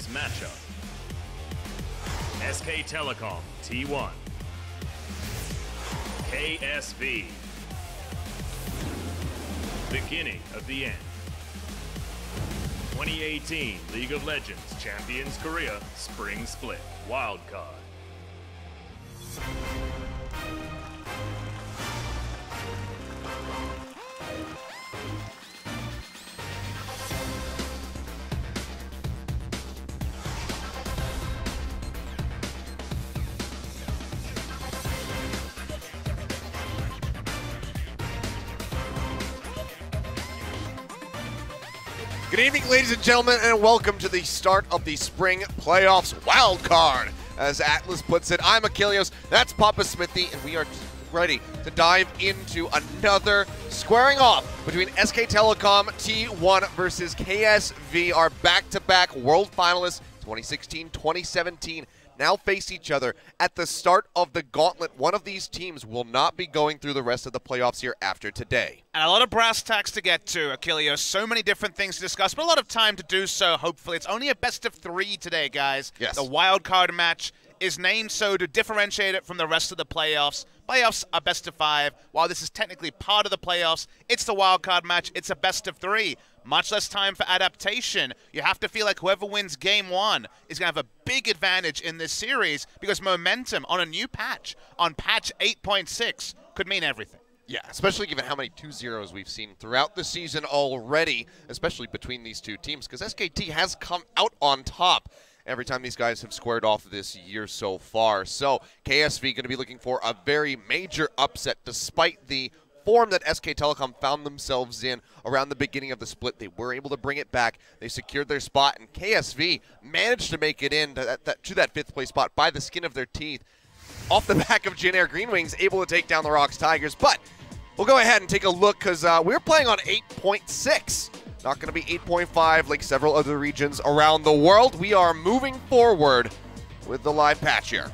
today's matchup. SK Telecom T1, KSV. Beginning of the end. 2018 League of Legends Champions Korea Spring Split Wildcard. Good evening, ladies and gentlemen, and welcome to the start of the Spring Playoffs Wildcard. As Atlas puts it, I'm Achilles, that's Papa Smithy, and we are ready to dive into another squaring off between SK Telecom T1 versus KSV, our back-to-back world finalists, 2016-2017. Now face each other at the start of the gauntlet. One of these teams will not be going through the rest of the playoffs here after today. And a lot of brass tacks to get to, Achilles. So many different things to discuss, but a lot of time to do so, hopefully. It's only a best of 3 today, guys. Yes. The wild card match is named so to differentiate it from the rest of the playoffs. Playoffs are best of 5. While this is technically part of the playoffs, it's the wild card match. It's a best of 3. Much less time for adaptation. You have to feel like whoever wins game 1 is going to have a big advantage in this series because momentum on a new patch, on patch 8.6, could mean everything. Yeah, especially given how many 2-0s we've seen throughout the season already, especially between these two teams, because SKT has come out on top every time these guys have squared off this year so far. So KSV going to be looking for a very major upset despite the form that SK Telecom found themselves in around the beginning of the split. They were able to bring it back. They secured their spot, and KSV managed to make it in to that 5th place spot by the skin of their teeth off the back of Jin Air Green Wings, able to take down the Rocks Tigers. But we'll go ahead and take a look because we're playing on 8.6. Not going to be 8.5 like several other regions around the world. We are moving forward with the live patch here.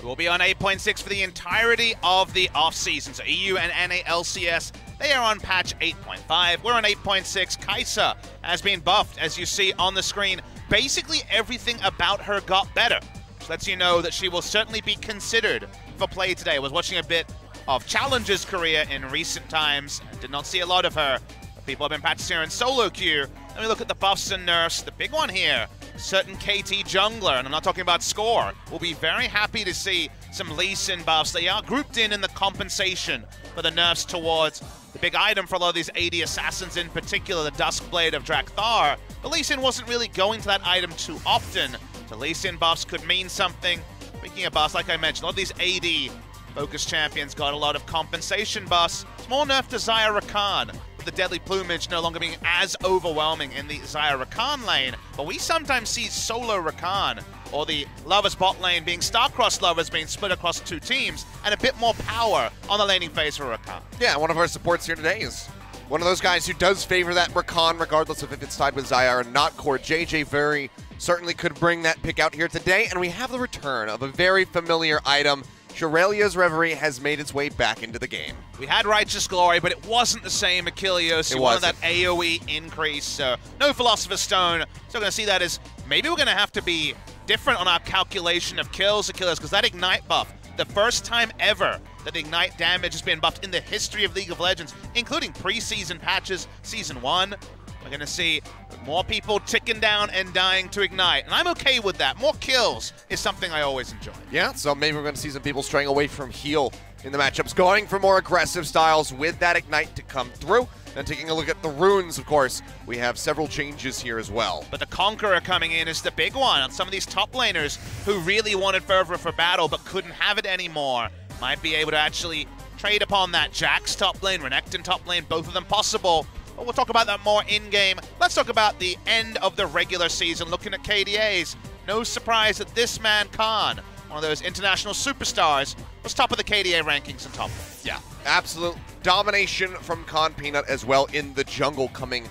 We'll be on 8.6 for the entirety of the offseason. So EU and NALCS, they are on patch 8.5. We're on 8.6. Kai'Sa has been buffed, as you see on the screen. Basically everything about her got better, which lets you know that she will certainly be considered for play today. I was watching a bit of Challengers Korea in recent times. I did not see a lot of her. People have been practicing her in solo queue. Let me look at the buffs and nerfs. The big one here, certain KT jungler, and I'm not talking about score, will be very happy to see some Lee Sin buffs. They are grouped in the compensation for the nerfs towards the big item for a lot of these AD assassins, in particular the Duskblade of Drakthar. But Lee Sin wasn't really going to that item too often, so Lee Sin buffs could mean something. Speaking of buffs, like I mentioned, a lot of these AD focus champions got a lot of compensation buffs. Small nerf to Xayah Rakan, with the Deadly Plumage no longer being as overwhelming in the Xayah Rakan lane, but we sometimes see solo Rakan or the Lovers bot lane being star-crossed Lovers being split across 2 teams and a bit more power on the laning phase for Rakan. Yeah, one of our supports here today is one of those guys who does favor that Rakan regardless of if it's tied with Xayah or not. Core JJ very certainly could bring that pick out here today, and we have the return of a very familiar item. Shurelya's Reverie has made its way back into the game. We had Righteous Glory, but it wasn't the same, Achilles. You wanted that AoE increase, so no Philosopher's Stone. Still going to see that as maybe we're going to have to be different on our calculation of kills, Achilles, because that Ignite buff, the first time ever that Ignite damage has been buffed in the history of League of Legends, including preseason patches, Season 1. We're going to see more people ticking down and dying to Ignite, and I'm okay with that. More kills is something I always enjoy. Yeah, so maybe we're going to see some people straying away from heal in the matchups, going for more aggressive styles with that Ignite to come through. And taking a look at the runes, of course, we have several changes here as well. But the Conqueror coming in is the big one on some of these top laners who really wanted Fervor for battle but couldn't have it anymore. Might be able to actually trade upon that. Jax top lane, Renekton top lane, both of them possible. But we'll talk about that more in-game. Let's talk about the end of the regular season, looking at KDAs. No surprise that this man, Khan, one of those international superstars, was top of the KDA rankings and top. Yeah, absolute domination from Khan Peanut as well in the jungle, coming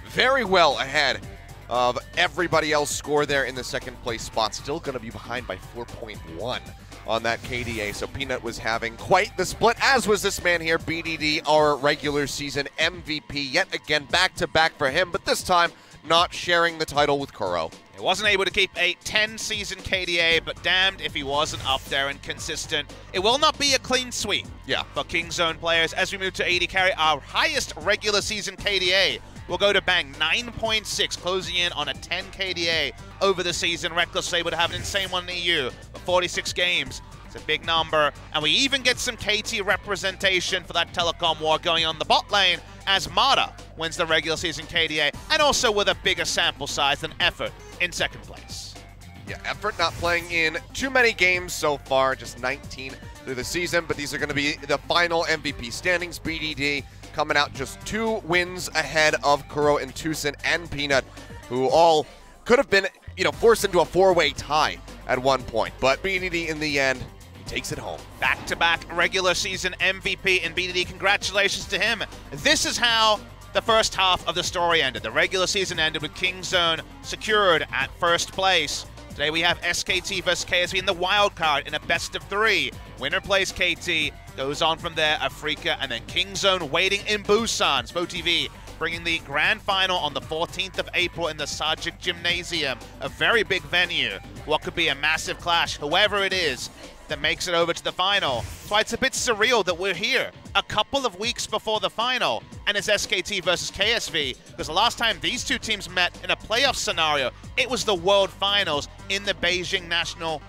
very well ahead of everybody else score there in the 2nd place spot. Still going to be behind by 4.1 on that KDA. So Peanut was having quite the split, as was this man here, BDD, our regular season MVP. Yet again, back-to-back for him, but this time not sharing the title with Kuro. He wasn't able to keep a 10-season KDA, but damned if he wasn't up there and consistent. It will not be a clean sweep for Kingzone players as we move to AD Carry. Our highest regular season KDA will go to Bang, 9.6, closing in on a 10 KDA over the season. Rekkles able to have an insane one in EU for 46 games. It's a big number, and we even get some KT representation for that telecom war going on the bot lane as Mata wins the regular season KDA, and also with a bigger sample size than Effort in second place. Yeah, Effort not playing in too many games so far, just 19 through the season, but these are going to be the final MVP standings. BDD coming out just 2 wins ahead of Kuro and Tucson and Peanut, who all could have been, forced into a 4-way tie at one point, but BDD in the end takes it home. Back-to-back regular season MVP in BDD. Congratulations to him. This is how the first half of the story ended. The regular season ended with Kingzone secured at first place. Today we have SKT versus KSV in the wild card in a best of 3. Winner plays KT, goes on from there, Afreeca, and then Kingzone waiting in Busan. SpoTV bringing the grand final on the 14th of April in the Sajik Gymnasium, a very big venue. What could be a massive clash, whoever it is that makes it over to the final. That's why it's a bit surreal that we're here a couple of weeks before the final, and it's SKT versus KSV, because the last time these two teams met in a playoff scenario, it was the World Finals in the Beijing National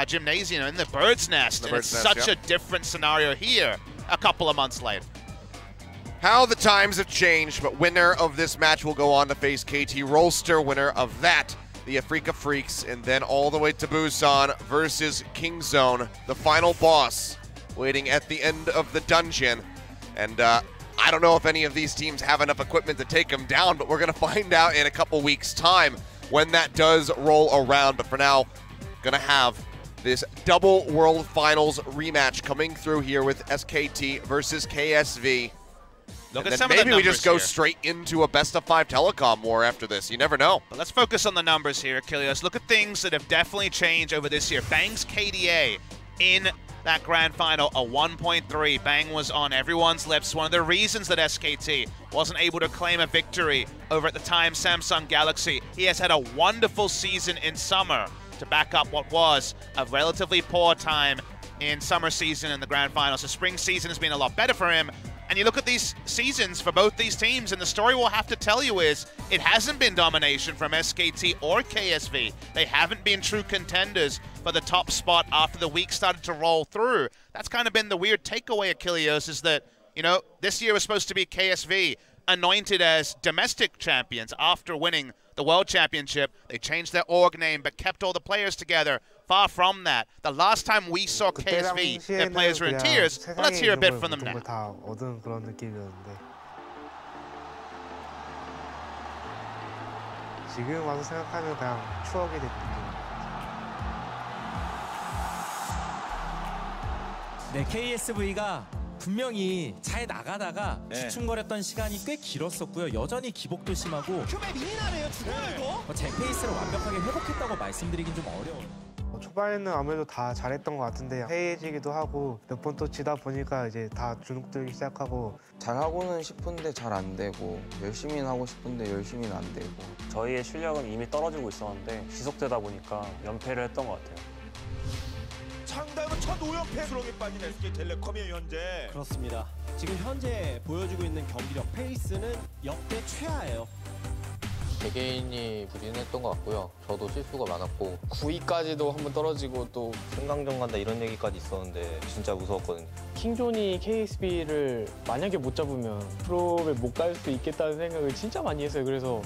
Gymnasium, in the Bird's Nest. And it's such a different scenario here a couple of months later. How the times have changed, but winner of this match will go on to face KT Rolster. Winner of that, the Afreeca Freaks, and then all the way to Busan versus Kingzone, the final boss, waiting at the end of the dungeon. And I don't know if any of these teams have enough equipment to take them down, but we're going to find out in a couple weeks' time when that does roll around. But for now, going to have this double World Finals rematch coming through here with SKT versus KSV. Look and at then some of the maybe we just go here. straight into a best-of-5 telecom war after this. You never know. But let's focus on the numbers here, Achilles. Look at things that have definitely changed over this year. Bang's KDA in that grand final, a 1.3. Bang was on everyone's lips. One of the reasons that SKT wasn't able to claim a victory over at the time Samsung Galaxy. He has had a wonderful season in summer to back up what was a relatively poor time in summer season in the grand final. So spring season has been a lot better for him. And you look at these seasons for both these teams, and the story we'll have to tell you is it hasn't been domination from SKT or KSV. They haven't been true contenders for the top spot after the week started to roll through. That's kind of been the weird takeaway, Achilles, is that, this year was supposed to be KSV anointed as domestic champions after winning the World Championship. They changed their org name but kept all the players together. Far from that. The last time we saw KSV, their players were in tears. Well, let's hear a bit from them now. 지금 와서 생각하면 그냥 추억이 됐던 네, KSV가 분명히 잘 나가다가 주춤거렸던 시간이 꽤 길었었고요. 여전히 기복도 심하고 제 페이스를 완벽하게 회복했다고 말씀드리긴 좀 어려워요. 초반에는 아무래도 다 잘했던 것 같은데 해이해지기도 하고 몇 번 또 지다 보니까 이제 다 주눅들기 시작하고 잘하고는 싶은데 잘 안 되고 열심히는 하고 싶은데 열심히는 안 되고 저희의 실력은 이미 떨어지고 있었는데 지속되다 보니까 연패를 했던 것 같아요. 상당히 첫 5연패 수렁에 빠진 SK텔레콤이에요, 현재. 그렇습니다. 지금 현재 보여주고 있는 경기력 페이스는 역대 최하예요. 개개인이 부진했던 것 같고요. 저도 실수가 많았고 9위까지도 한번 떨어지고 또 승강전 간다 이런 얘기까지 있었는데 진짜 무서웠거든요. 킹존이 KSB를 만약에 못 잡으면 프로에 못 갈 수도 있겠다는 생각을 진짜 많이 했어요. 그래서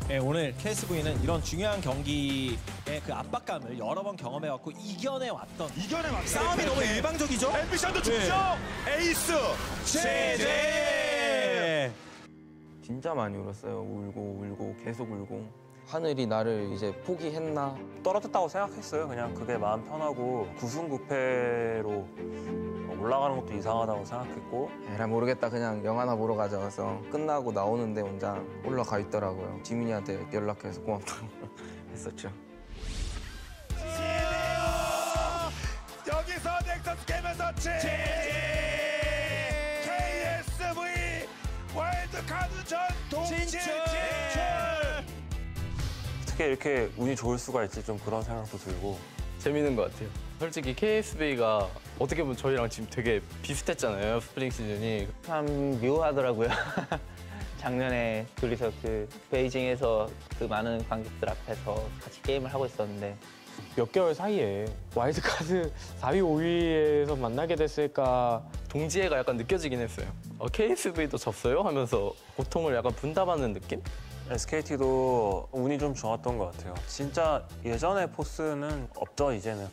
네, 오늘 KSV는 이런 중요한 경기의 그 압박감을 여러 번 경험해왔고 이겨내왔던 싸움이 너무 일방적이죠? 앰비션도 좋죠? 에이스! 제제! 진짜 많이 울었어요. 울고 계속 울고 하늘이 나를 이제 포기했나? 떨어졌다고 생각했어요. 그냥 그게 마음 편하고 9승9패로 올라가는 것도 이상하다고 생각했고 에라 모르겠다 그냥 영화나 보러 가자 해서 끝나고 나오는데 혼자 올라가 있더라고요. 지민이한테 연락해서 고맙다고 했었죠. 여기서 넥서스 깨면서 KSV 월드카드전 동시 진출! 어떻게 이렇게 운이 좋을 수가 있지 좀 그런 생각도 들고 재밌는 것 같아요. 솔직히 KSB가 어떻게 보면 저희랑 지금 되게 비슷했잖아요, 스프링 시즌이. 참 묘하더라고요. 작년에 둘이서 그 베이징에서 그 많은 관객들 앞에서 같이 게임을 하고 있었는데 몇 개월 사이에 와일드카드 4위, 5위에서 만나게 됐을까. 동지애가 약간 느껴지긴 했어요. KSV도 졌어요? 하면서 고통을 약간 분담하는 느낌? SKT도 운이 좀 좋았던 것 같아요. 진짜 예전의 포스는 없죠, 이제는.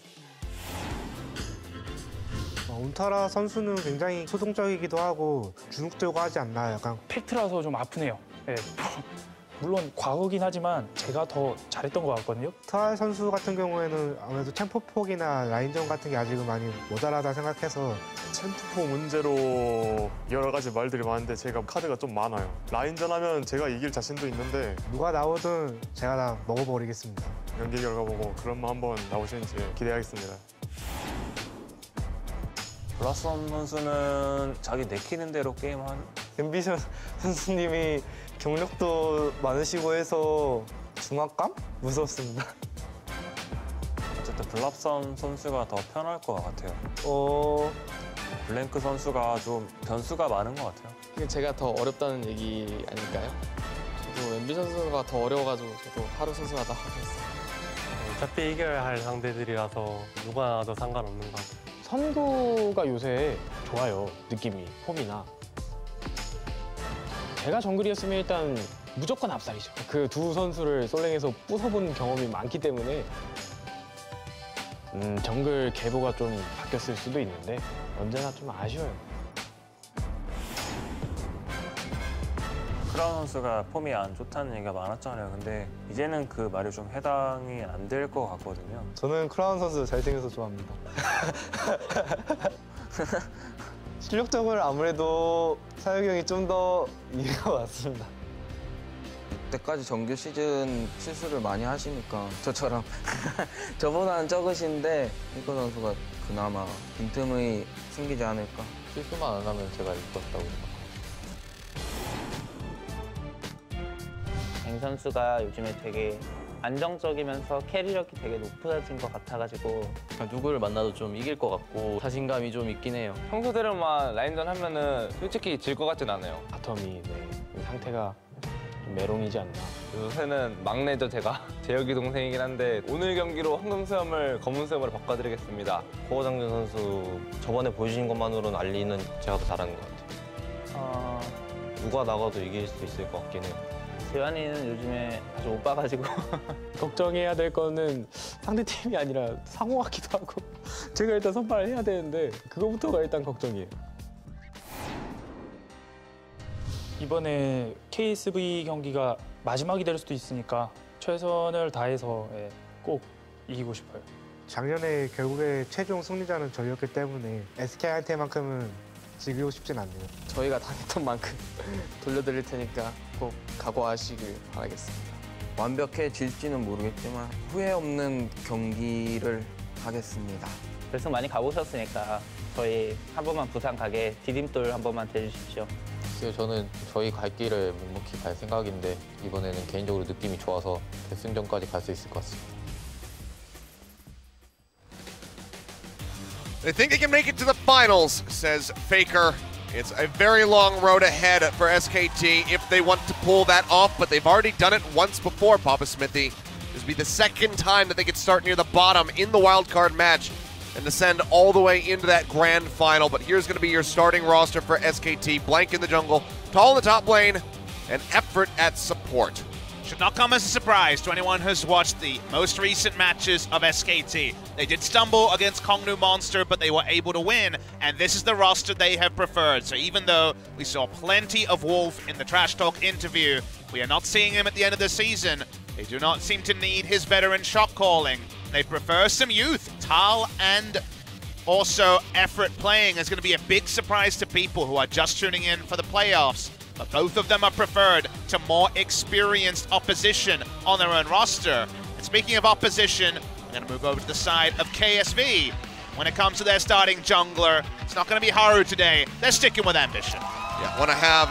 운타라 선수는 굉장히 소동적이기도 하고 주눅들고 하지 않나. 약간 팩트라서 좀 아프네요. 네. 물론 과거긴 하지만 제가 더 잘했던 것 같거든요. 트알 선수 같은 경우에는 아무래도 챔프폭이나 라인전 같은 게 아직은 많이 모자라다 생각해서. 챔프폭 문제로 여러 가지 말들이 많은데 제가 카드가 좀 많아요. 라인전 하면 제가 이길 자신도 있는데 누가 나오든 제가 다 먹어버리겠습니다. 경기 결과 보고 그런 마 한번 나오시는지 기대하겠습니다. 블라썸 선수는 자기 내키는 대로 게임하는? 앰비션 선수님이 경력도 많으시고 해서 중압감? 무섭습니다. 어쨌든 블랍썸 선수가 더 편할 것 같아요. 블랭크 선수가 좀 변수가 많은 것 같아요. 이게 제가 더 어렵다는 얘기 아닐까요? 저도 앰비션 선수가 더 어려워가지고 저도 하루 선수가 더 하고 있어요. 어차피 이겨야 할 상대들이라서 누가 나와도 상관없는 것 같아요. 선두가 요새 좋아요, 느낌이, 폼이나. 제가 정글이었으면 일단 무조건 압살이죠. 그 두 선수를 솔랭에서 부숴본 경험이 많기 때문에 정글 계보가 좀 바뀌었을 수도 있는데 언제나 좀 아쉬워요. 크라운 선수가 폼이 안 좋다는 얘기가 많았잖아요. 근데 이제는 그 말이 좀 해당이 안 될 것 같거든요. 저는 크라운 선수 잘생겨서 좋아합니다. 실력적으로 아무래도 사혁이 형이 좀 더 이길 것 같습니다. 이때까지 정규 시즌 실수를 많이 하시니까 저처럼 저보다는 적으신데 핑크 선수가 그나마 빈틈이 생기지 않을까. 실수만 안 하면 제가 이길 것 같다고 생각합니다. 뱅 선수가 요즘에 되게 안정적이면서 캐리력이 되게 높아진 것 같아가지고 누구를 만나도 좀 이길 것 같고 자신감이 좀 있긴 해요. 평소대로만 라인전 하면은 솔직히 질 것 같진 않아요. 바텀이 상태가 좀 메롱이지 않나. 요새는 막내죠, 제가. 재혁이 동생이긴 한데 오늘 경기로 황금 수염을 검은 수염으로 바꿔드리겠습니다. 호호장준 선수 저번에 보여주신 것만으로는 알리는 제가 더 잘하는 것 같아요. 누가 나가도 이길 수 있을 것 같긴 해요. 재환이는 요즘에 아주 못 봐가지고 걱정해야 될 거는 상대팀이 아니라 상호 같기도 하고 제가 일단 선발을 해야 되는데 그거부터가 일단 걱정이에요. 이번에 KSV 경기가 마지막이 될 수도 있으니까 최선을 다해서 꼭 이기고 싶어요. 작년에 결국에 최종 승리자는 저희였기 때문에 SK한테만큼은 지기고 싶진 않네요. 저희가 당했던 만큼 돌려드릴 테니까 꼭 각오하시길 바라겠습니다. 완벽해질지는 모르겠지만 후회 없는 경기를 하겠습니다. 결승 많이 가보셨으니까 저희 한 번만 부산 가게 디딤돌 한 번만 대주십시오. 글쎄요, 저는 저희 갈 길을 묵묵히 갈 생각인데 이번에는 개인적으로 느낌이 좋아서 결승전까지 갈 수 있을 것 같습니다. They think they can make it to the finals, says Faker. It's a very long road ahead for SKT if they want to pull that off, but they've already done it once before, Papa Smithy. This would be the second time that they could start near the bottom in the wildcard match and descend all the way into that grand final. But here's going to be your starting roster for SKT. Blank in the jungle, Tall in the top lane, and Effort at support. Should not come as a surprise to anyone who's watched the most recent matches of SKT. They did stumble against Kongnu Monster, but they were able to win, and this is the roster they have preferred. So even though we saw plenty of Wolf in the Trash Talk interview, we are not seeing him at the end of the season. They do not seem to need his veteran shot calling. They prefer some youth. Tal and also Effort playing is going to be a big surprise to people who are just tuning in for the playoffs. But both of them are preferred to more experienced opposition on their own roster. And speaking of opposition, we're going to move over to the side of KSV. When it comes to their starting jungler, it's not going to be Haru today. They're sticking with Ambition. Yeah, want to have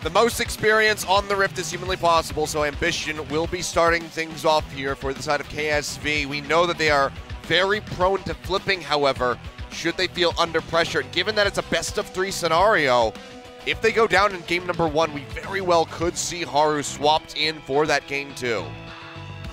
The most experience on the Rift is humanly possible, so Ambition will be starting things off here for the side of KSV. We know that they are very prone to flipping, however, should they feel under pressure. Given that it's a best-of-3 scenario, if they go down in game number 1, we very well could see Haru swapped in for that game 2.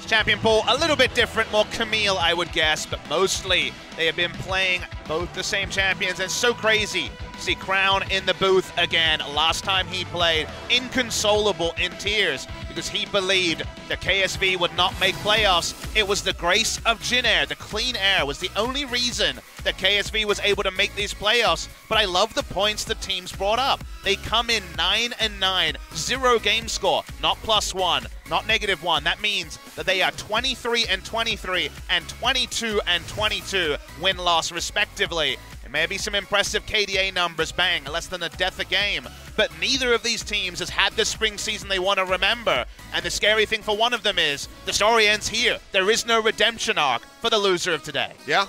Champion pool, a little bit different, more Camille, I would guess, but mostly they have been playing both the same champions, and so crazy to see Crown in the booth again. Last time he played, inconsolable in tears, because he believed that KSV would not make playoffs. It was the grace of Jin Air, the clean air, was the only reason that KSV was able to make these playoffs. But I love the points the teams brought up. They come in 9-9, 0 game score, not +1, not -1. That means that they are 23-23 and 22-22 win-loss respectively. It may be some impressive KDA numbers, bang, less than a death a game, but neither of these teams has had the spring season they want to remember. And the scary thing for one of them is the story ends here. There is no redemption arc for the loser of today. Yeah,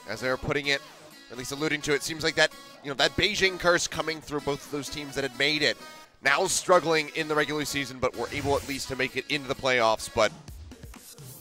as they're putting it, at least alluding to it, seems like that, that Beijing curse coming through both of those teams that had made it, now struggling in the regular season, but were able at least to make it into the playoffs. But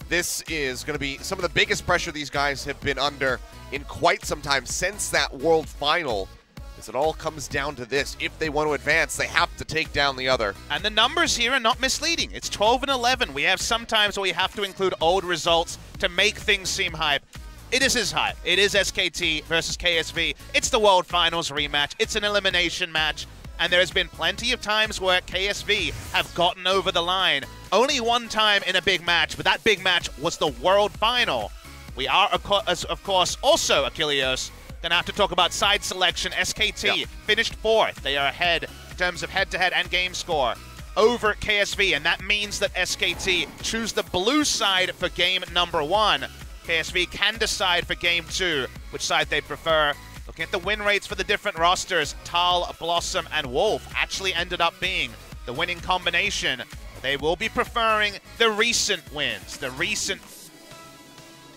this is going to be some of the biggest pressure these guys have been under in quite some time since that World Final. As it all comes down to this, if they want to advance, they have to take down the other. And the numbers here are not misleading. It's 12-11. We have sometimes where we have to include old results to make things seem hype. It is his hype. It is SKT versus KSV. It's the World Finals rematch. It's an elimination match. And there has been plenty of times where KSV have gotten over the line. Only one time in a big match, but that big match was the World Final. We are, of course, also, Achilleos, going to have to talk about side selection. SKT finished 4th. They are ahead in terms of head-to-head and game score over KSV, and that means that SKT choose the blue side for game number 1. KSV can decide for game 2 which side they prefer. Looking at the win rates for the different rosters, Tal, Blossom, and Wolf actually ended up being the winning combination. They will be preferring the recent wins, the recent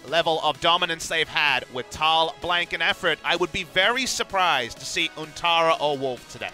level of dominance they've had with Tal, Blank, and Effort. I would be very surprised to see Untara or Wolf today.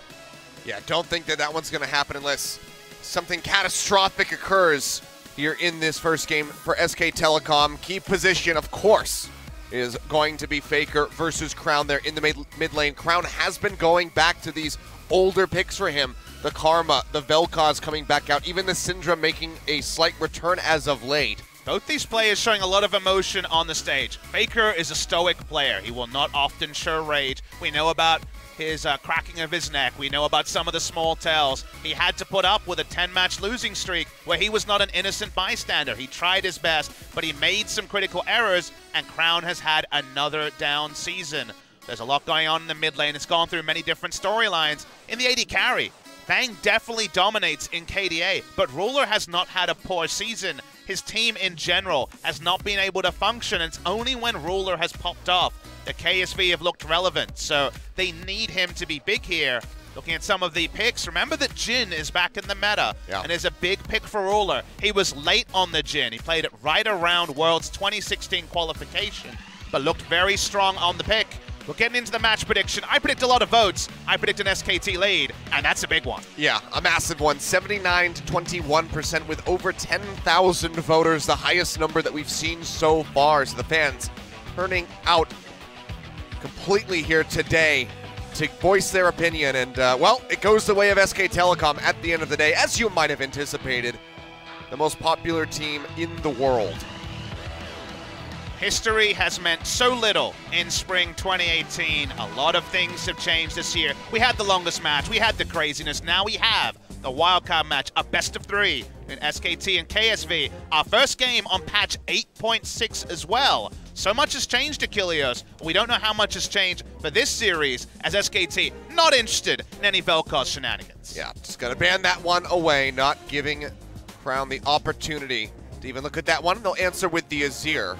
Yeah, don't think that that one's going to happen unless something catastrophic occurs here in this first game for SK Telecom. Key position, of course, is going to be Faker versus Crown there in the mid lane. Crown has been going back to these older picks for him. The Karma, the Vel'Koz coming back out, even the Syndra making a slight return as of late. Both these players showing a lot of emotion on the stage. Faker is a stoic player. He will not often show rage. We know about his cracking of his neck. We know about some of the small tells. He had to put up with a 10-match losing streak where he was not an innocent bystander. He tried his best, but he made some critical errors, and Crown has had another down season. There's a lot going on in the mid lane. It's gone through many different storylines. In the AD carry, Fang definitely dominates in KDA, but Ruler has not had a poor season. His team in general has not been able to function. It's only when Ruler has popped off that KSV have looked relevant, so they need him to be big here. Looking at some of the picks, remember that Jin is back in the meta, and is a big pick for Ruler. He was late on the Jin. He played it right around Worlds 2016 qualification, but looked very strong on the pick. We're getting into the match prediction. I predict a lot of votes. I predict an SKT lead, and that's a big one. Yeah, a massive one. 79 to 21% with over 10,000 voters, the highest number that we've seen so far. So the fans turning out completely here today to voice their opinion. And, well, it goes the way of SK Telecom at the end of the day, as you might have anticipated, the most popular team in the world. History has meant so little in spring 2018. A lot of things have changed this year. We had the longest match. We had the craziness. Now we have the wildcard match, a best of 3 in SKT and KSV. Our first game on patch 8.6 as well. So much has changed, Achilleos. We don't know how much has changed for this series, as SKT not interested in any Vel'Koz shenanigans. Yeah, just got to ban that one away, not giving Crown the opportunity to even look at that one. They'll answer with the Azir,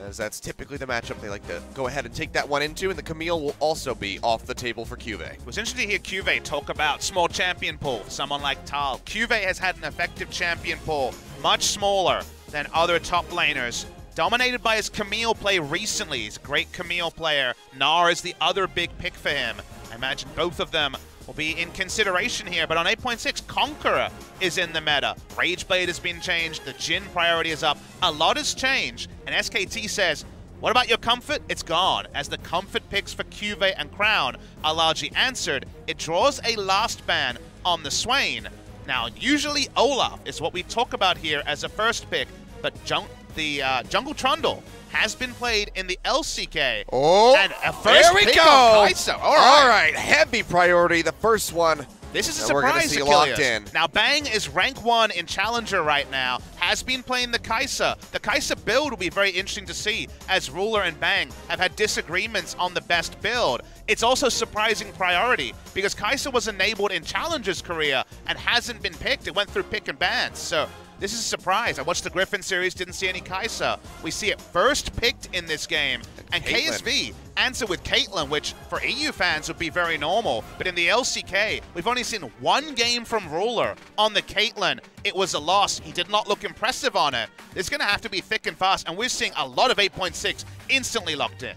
as that's typically the matchup they like to go ahead and take that one into, and the Camille will also be off the table for Cuvee. It was interesting to hear Cuvee talk about small champion pool for someone like Tal. Cuvee has had an effective champion pool, much smaller than other top laners, dominated by his Camille play recently. He's a great Camille player. Gnar is the other big pick for him. I imagine both of them will be in consideration here. But on 8.6, Conqueror is in the meta. Rageblade has been changed. The Jhin priority is up. A lot has changed. And SKT says, what about your comfort? It's gone. As the comfort picks for Cuvée and Crown are largely answered, it draws a last ban on the Swain. Now, usually Olaf is what we talk about here as a first pick, but Jungle Trundle has been played in the LCK. Oh, and a first there we pick go. on Kai'Sa. All right, heavy priority, the first one. This is a that we're gonna surprise, see Achilles. locked in. Now, Bang is rank 1 in Challenger right now, has been playing the Kai'Sa. The Kai'Sa build will be very interesting to see, as Ruler and Bang have had disagreements on the best build. It's also surprising priority, because Kai'Sa was enabled in Challenger's career and hasn't been picked. It went through pick and bans, so this is a surprise. I watched the Griffin series, didn't see any Kai'Sa. We see it first picked in this game. And KSV answer with Caitlyn, which for EU fans would be very normal. But in the LCK, we've only seen one game from Ruler on the Caitlyn. It was a loss. He did not look impressive on it. It's going to have to be thick and fast. And we're seeing a lot of 8.6 instantly locked in.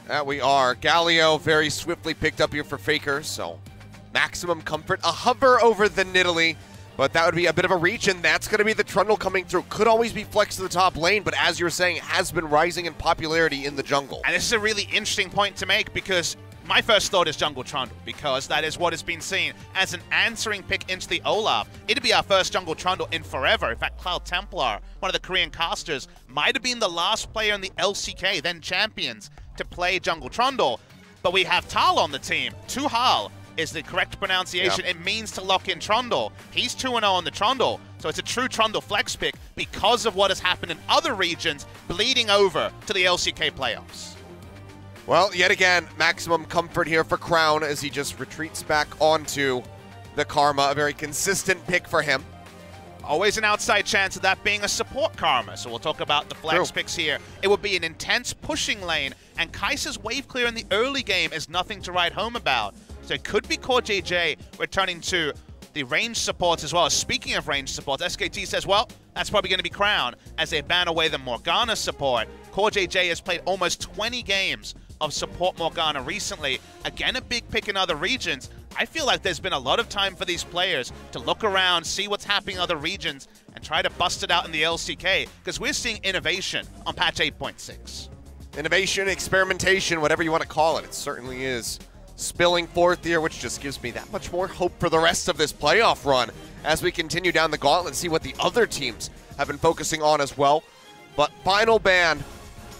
That we are. Galio very swiftly picked up here for Faker. So maximum comfort. A hover over the Nidalee. But that would be a bit of a reach, and that's going to be the Trundle coming through. Could always be flexed to the top lane, but as you're saying, has been rising in popularity in the jungle. And this is a really interesting point to make, because my first thought is Jungle Trundle, because that is what has been seen as an answering pick into the Olaf. It'd be our first Jungle Trundle in forever. In fact, Cloud Templar, one of the Korean casters, might have been the last player in the LCK, then Champions, to play Jungle Trundle. But we have Tal on the team. Tuhal is the correct pronunciation. Yep. It means to lock in Trundle. He's 2-0 on the Trundle, so it's a true Trundle flex pick because of what has happened in other regions bleeding over to the LCK playoffs. Well, yet again, maximum comfort here for Crown as he just retreats back onto the Karma. A very consistent pick for him. Always an outside chance of that being a support Karma, so we'll talk about the flex picks here. It would be an intense pushing lane, and Kai'Sa's wave clear in the early game is nothing to write home about. So it could be CoreJJ returning to the range supports as well. Speaking of range supports, SKT says, well, that's probably going to be Crown as they ban away the Morgana support. CoreJJ has played almost 20 games of support Morgana recently. Again, a big pick in other regions. I feel like there's been a lot of time for these players to look around, see what's happening in other regions, and try to bust it out in the LCK, because we're seeing innovation on patch 8.6. Innovation, experimentation, whatever you want to call it. It certainly is spilling forth here, which just gives me that much more hope for the rest of this playoff run as we continue down the gauntlet and see what the other teams have been focusing on as well. But final ban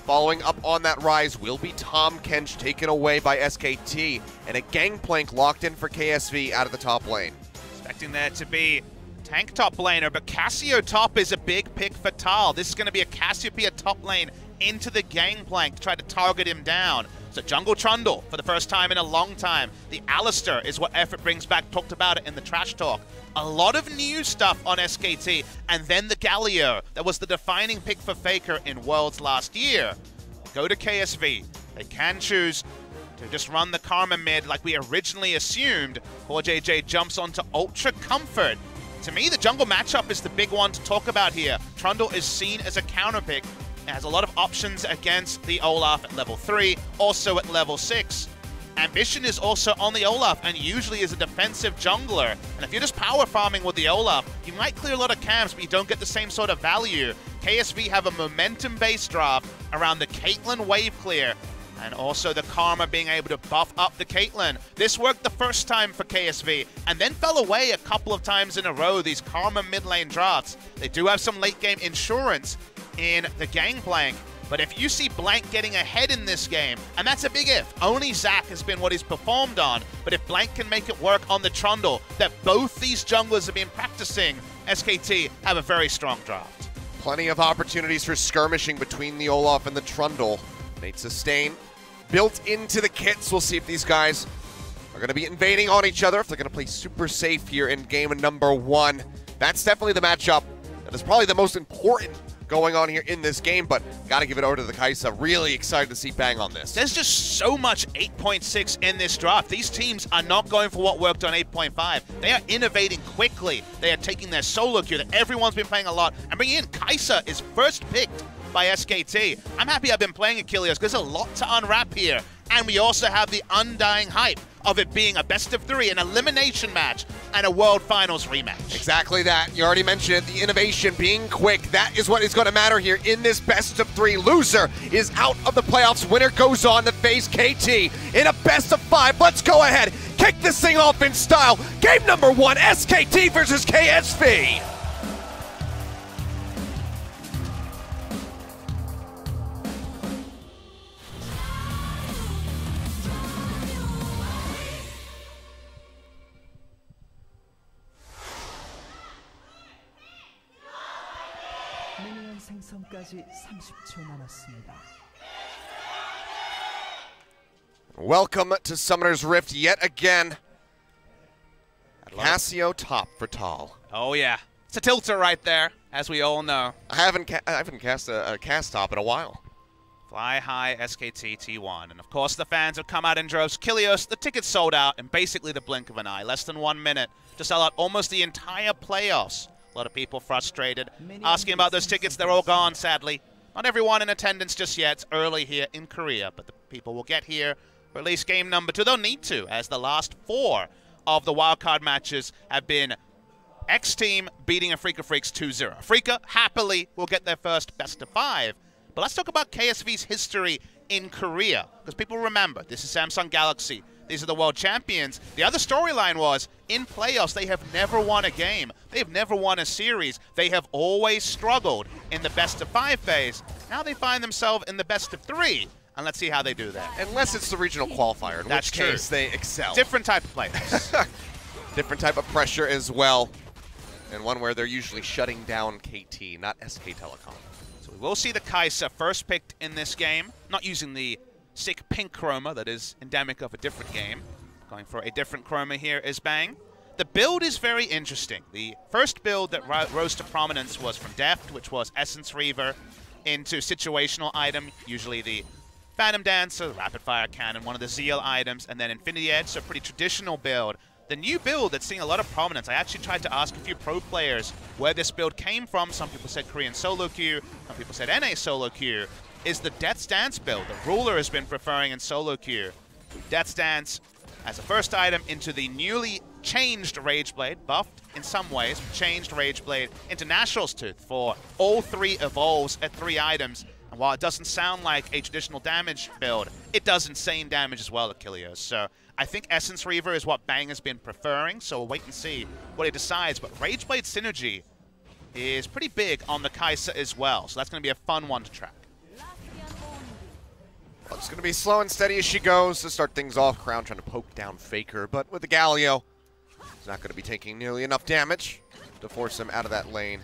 following up on that rise will be Tahm Kench taken away by SKT, and a Gangplank locked in for KSV out of the top lane. Expecting there to be tank top laner, but Cassio top is a big pick for Tal. This is going to be a Cassiopeia top lane into the Gangplank to try to target him down. So Jungle Trundle for the first time in a long time. The Alistar is what Effort brings back. Talked about it in the Trash Talk. A lot of new stuff on SKT. And then the Galio. That was the defining pick for Faker in Worlds last year. Go to KSV. They can choose to just run the Karma mid like we originally assumed. CoreJJ jumps onto Ultra Comfort. To me, the jungle matchup is the big one to talk about here. Trundle is seen as a counter pick. It has a lot of options against the Olaf at level 3, also at level 6. Ambition is also on the Olaf and usually is a defensive jungler. And if you're just power farming with the Olaf, you might clear a lot of camps, but you don't get the same sort of value. KSV have a momentum-based draft around the Caitlyn wave clear, and also the Karma being able to buff up the Caitlyn. This worked the first time for KSV, and then fell away a couple of times in a row, these Karma mid lane drafts. They do have some late game insurance in the Gangplank, but if you see Blank getting ahead in this game, and that's a big if, only Zac has been what he's performed on, but if Blank can make it work on the Trundle that both these junglers have been practicing, SKT have a very strong draft. Plenty of opportunities for skirmishing between the Olaf and the Trundle. Nate Sustain built into the kits. We'll see if these guys are going to be invading on each other, if they're going to play super safe here in game number 1. That's definitely the matchup that is probably the most important going on here in this game, but got to give it over to the Kai'Sa. Really excited to see Bang on this. There's just so much 8.6 in this draft. These teams are not going for what worked on 8.5. They are innovating quickly. They are taking their solo queue that everyone's been playing a lot and bringing in. Kai'Sa is first picked by SKT. I'm happy I've been playing Achilles because there's a lot to unwrap here. And we also have the undying hype of it being a best of 3, an elimination match, and a World Finals rematch. Exactly that. You already mentioned it, the innovation, being quick. That is what is going to matter here in this best of 3. Loser is out of the playoffs. Winner goes on to face KT in a best of 5. Let's go ahead, kick this thing off in style. Game number 1, SKT versus KSV. 생성까지 30초 남았습니다. Welcome to Summoner's Rift yet again. Casio top for Tal. Oh yeah, it's a tilter right there, as we all know. I haven't cast a cast top in a while. Fly high SKT T1, and of course the fans have come out in droves. Kilios, the tickets sold out in basically the blink of an eye. Less than 1 minute to sell out almost the entire playoffs. A lot of people frustrated, asking about those tickets. They're all gone, sadly. Not everyone in attendance just yet. It's early here in Korea, but the people will get here for at least game number 2. They'll need to, as the last 4 of the wildcard matches have been X-Team beating Afreeca Freaks 2-0. Afreeca happily will get their first best of 5. But let's talk about KSV's history in Korea, because people remember, this is Samsung Galaxy. These are the world champions. The other storyline was, in playoffs, they have never won a game. They have never won a series. They have always struggled in the best of 5 phase. Now they find themselves in the best of 3. And let's see how they do that. Unless it's the regional qualifier, in which case they excel. Different type of players. Different type of pressure as well. And one where they're usually shutting down KT, not SK Telecom. So we will see the Kai'Sa first picked in this game. Not using the sick pink chroma that is endemic of a different game. Going for a different chroma here is Bang. The build is very interesting. The first build that rose to prominence was from Deft, which was Essence Reaver into situational item, usually the Phantom Dancer, the Rapid Fire Cannon, one of the Zeal items, and then Infinity Edge, so a pretty traditional build. The new build that's seeing a lot of prominence, I actually tried to ask a few pro players where this build came from. Some people said Korean solo queue, some people said NA solo queue, is the Death's Dance build that Ruler has been preferring in solo queue. Death's Dance as a first item into the newly changed Rageblade, buffed in some ways, changed Rageblade into National's Tooth for all 3 evolves at 3 items. And while it doesn't sound like a traditional damage build, it does insane damage as well at Kilios. So I think Essence Reaver is what Bang has been preferring, so we'll wait and see what he decides. But Rageblade synergy is pretty big on the Kai'Sa as well, so that's going to be a fun one to track. Well, it's going to be slow and steady as she goes to start things off. Crown trying to poke down Faker, but with the Galio, he's not going to be taking nearly enough damage to force him out of that lane.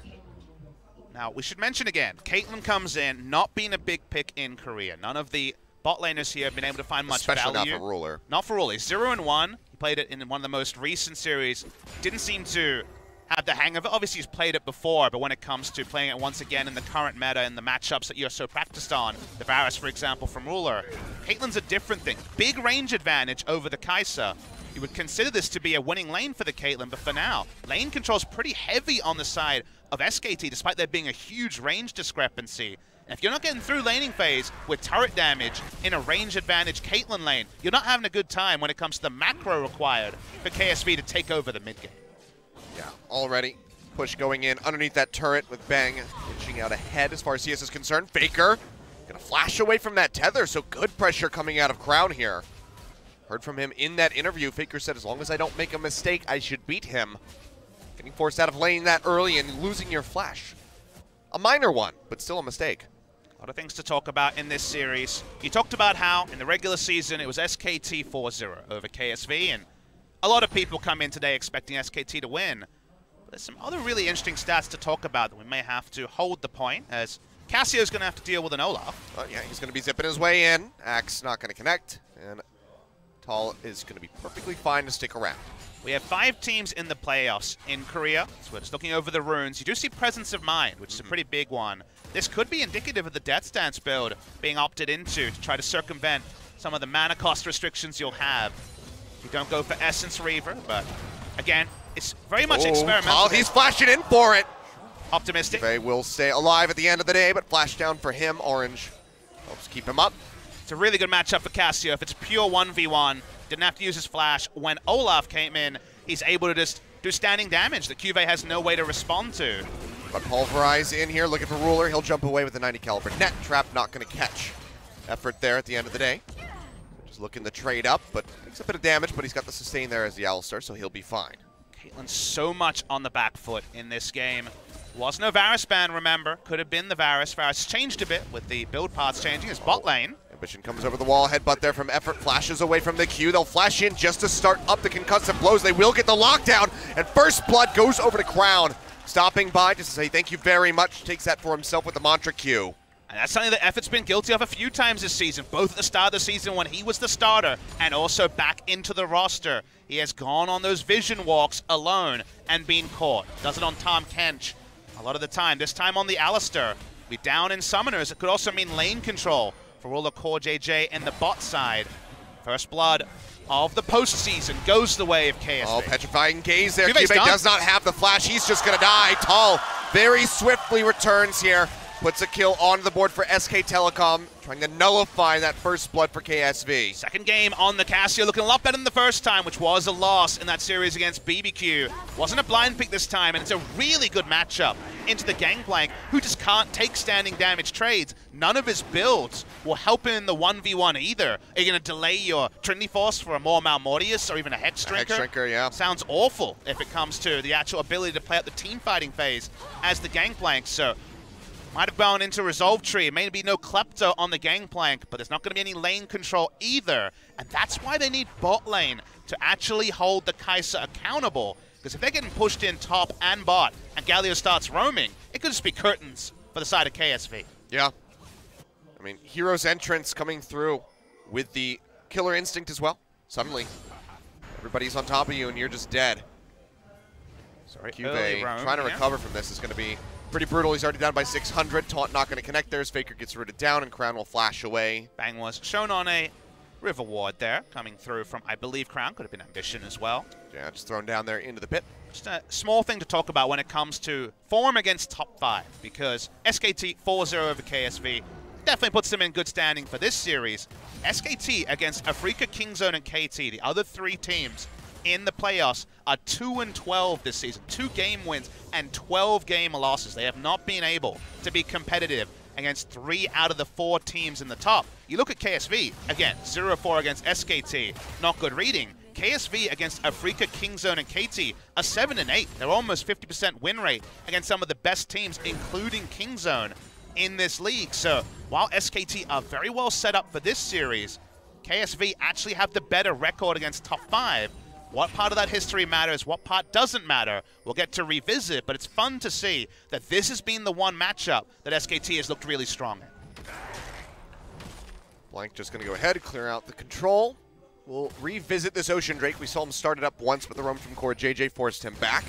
Now, we should mention again, Caitlyn comes in, not being a big pick in Korea. None of the bot laners here have been able to find much value. Especially not for Ruler. Not for Ruler. He's 0-1. He played it in one of the most recent series. Didn't seem to have the hang of it. Obviously, he's played it before, but when it comes to playing it once again in the current meta and the matchups that you're so practiced on, the Varus, for example, from Ruler, Caitlyn's a different thing. Big range advantage over the Kai'Sa. You would consider this to be a winning lane for the Caitlyn, but for now, lane control's pretty heavy on the side of SKT, despite there being a huge range discrepancy. And if you're not getting through laning phase with turret damage in a range advantage Caitlyn lane, you're not having a good time when it comes to the macro required for KSV to take over the mid game. Yeah, already. Push going in underneath that turret with Bang inching out ahead as far as CS is concerned. Faker gonna flash away from that tether, so good pressure coming out of Crown here. Heard from him in that interview. Faker said, as long as I don't make a mistake, I should beat him. Getting forced out of lane that early and losing your flash. A minor one, but still a mistake. A lot of things to talk about in this series. You talked about how in the regular season it was SKT 4-0 over KSV, and a lot of people come in today expecting SKT to win. But there's some other really interesting stats to talk about that we may have to hold the point, as Casio's going to have to deal with an Olaf. Oh, yeah, he's going to be zipping his way in. Axe not going to connect, and Tal is going to be perfectly fine to stick around. We have 5 teams in the playoffs in Korea, so we're just looking over the runes. You do see Presence of Mind, which is a pretty big one. This could be indicative of the Death's Dance build being opted into to try to circumvent some of the mana cost restrictions you'll have. You don't go for Essence Reaver, but again, it's very much experimental. Oh, he's flashing in for it. Optimistic. They will stay alive at the end of the day, but flash down for him. Orange helps keep him up. It's a really good matchup for Casio. If it's a pure 1v1, Didn't have to use his flash. When Olaf came in, he's able to just do standing damage that Cuvée has no way to respond to. But Pulverize in here, looking for Ruler. He'll jump away with the 90 caliber net trap, not going to catch. Effort there at the end of the day. Just looking to trade up, but takes a bit of damage, but he's got the sustain there as the Alistar, so he'll be fine. Caitlyn so much on the back foot in this game. Was no Varus ban, remember. Could have been the Varus. Varus changed a bit with the build paths changing his bot lane. Ambition comes over the wall, headbutt there from Effort, flashes away from the Q. They'll flash in just to start up the concussive blows. They will get the lockdown, and First Blood goes over to Crown. Stopping by just to say thank you very much. Takes that for himself with the Mantra Q. And that's something that Effort's been guilty of a few times this season, both at the start of the season when he was the starter and also back into the roster. He has gone on those vision walks alone and been caught. Does it on Tahm Kench a lot of the time. This time on the Alistar. Be down in summoners. It could also mean lane control for all the CoreJJ and the bot side. First Blood of the postseason goes the way of KSV. Oh, petrifying gaze there. Cuvé's Cuvée does not have the flash. He's just going to die. Tall very swiftly returns here. Puts a kill on the board for SK Telecom, trying to nullify that First Blood for KSV. Second game on the Cassia, looking a lot better than the first time, which was a loss in that series against BBQ. Wasn't a blind pick this time, and it's a really good matchup into the Gangplank, who just can't take standing damage trades. None of his builds will help him in the 1v1 either. Are you going to delay your Trinity Force for a more Malmortius or even a Hex Drinker? Hex Drinker, yeah. Sounds awful if it comes to the actual ability to play out the team fighting phase as the Gangplank, so might have gone into Resolve Tree. Maybe no Klepto on the Gangplank, but there's not going to be any lane control either. And that's why they need bot lane to actually hold the Kai'Sa accountable. Because if they're getting pushed in top and bot, and Galio starts roaming, it could just be curtains for the side of KSV. Yeah. I mean, Hero's Entrance coming through with the Killer Instinct as well. Suddenly, everybody's on top of you and you're just dead. Sorry, Cuvée trying to recover from this is going to be pretty brutal. He's already down by 600. Taunt not going to connect there as Faker gets rooted down and Crown will flash away. Bang was shown on a River Ward there, coming through from, I believe, Crown. Could have been Ambition as well. Yeah, just thrown down there into the pit. Just a small thing to talk about when it comes to form against top 5, because SKT 4-0 over KSV definitely puts them in good standing for this series. SKT against Afreeca, Kingzone, and KT, the other 3 teams in the playoffs, are 2-12 this season. 2 game wins and 12 game losses. They have not been able to be competitive against 3 out of the 4 teams in the top. You look at KSV, again, 0-4 against SKT, not good reading. KSV against Afreeca, Kingzone, and KT are 7-8. They're almost 50% win rate against some of the best teams, including Kingzone, in this league. So while SKT are very well set up for this series, KSV actually have the better record against top 5. What part of that history matters, what part doesn't matter, we'll get to revisit, but it's fun to see that this has been the one matchup that SKT has looked really strong in. Blank just going to go ahead, clear out the control. We'll revisit this Ocean Drake. We saw him start it up once, but the roam from CoreJJ forced him back.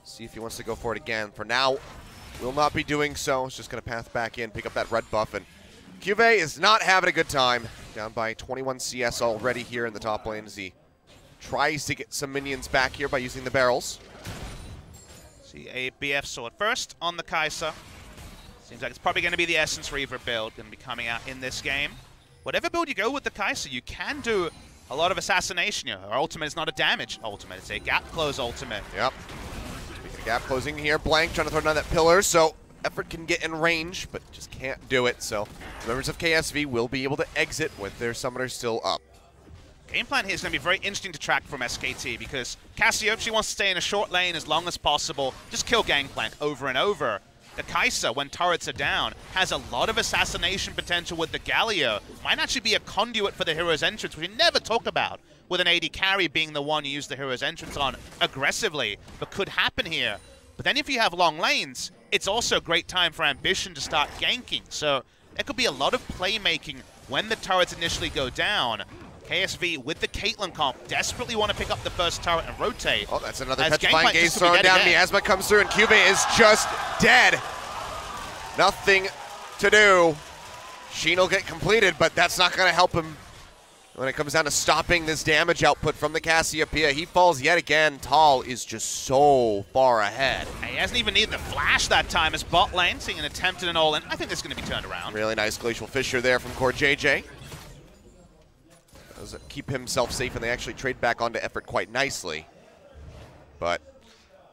See if he wants to go for it again. For now, will not be doing so. He's just going to path back in, pick up that red buff, and Cuvée is not having a good time. Down by 21 CS already here in the top lane as he tries to get some minions back here by using the barrels. See a BF sword first on the Kai'Sa. Seems like it's probably going to be the Essence Reaver build going to be coming out in this game. Whatever build you go with the Kai'Sa, you can do a lot of assassination. You know, her ultimate is not a damage ultimate, it's a gap close ultimate. Yep. Speaking of gap closing here, Blank trying to throw down that pillar, so Effort can get in range, but just can't do it. So members of KSV will be able to exit with their summoners still up. Game plan here is going to be very interesting to track from SKT because Cassiope, she wants to stay in a short lane as long as possible, just kill Gangplank over and over. The Kai'Sa, when turrets are down, has a lot of assassination potential with the Galio. Might actually be a conduit for the Hero's Entrance, which we never talk about, with an AD carry being the one you use the Hero's Entrance on aggressively, but could happen here. But then if you have long lanes, it's also a great time for Ambition to start ganking. So there could be a lot of playmaking when the turrets initially go down. KSV with the Caitlyn comp desperately want to pick up the first turret and rotate. Oh, that's another petrifying gaze thrown down. Miasma comes through and Cuvée is just dead. Nothing to do. Sheen will get completed, but that's not going to help him when it comes down to stopping this damage output from the Cassiopeia. He falls yet again. Tall is just so far ahead. He hasn't even needed the flash that time as bot lane, seeing an attempt at an all-in. I think this is going to be turned around. Really nice Glacial Fissure there from CoreJJ. Does keep himself safe, and they actually trade back onto effort quite nicely. But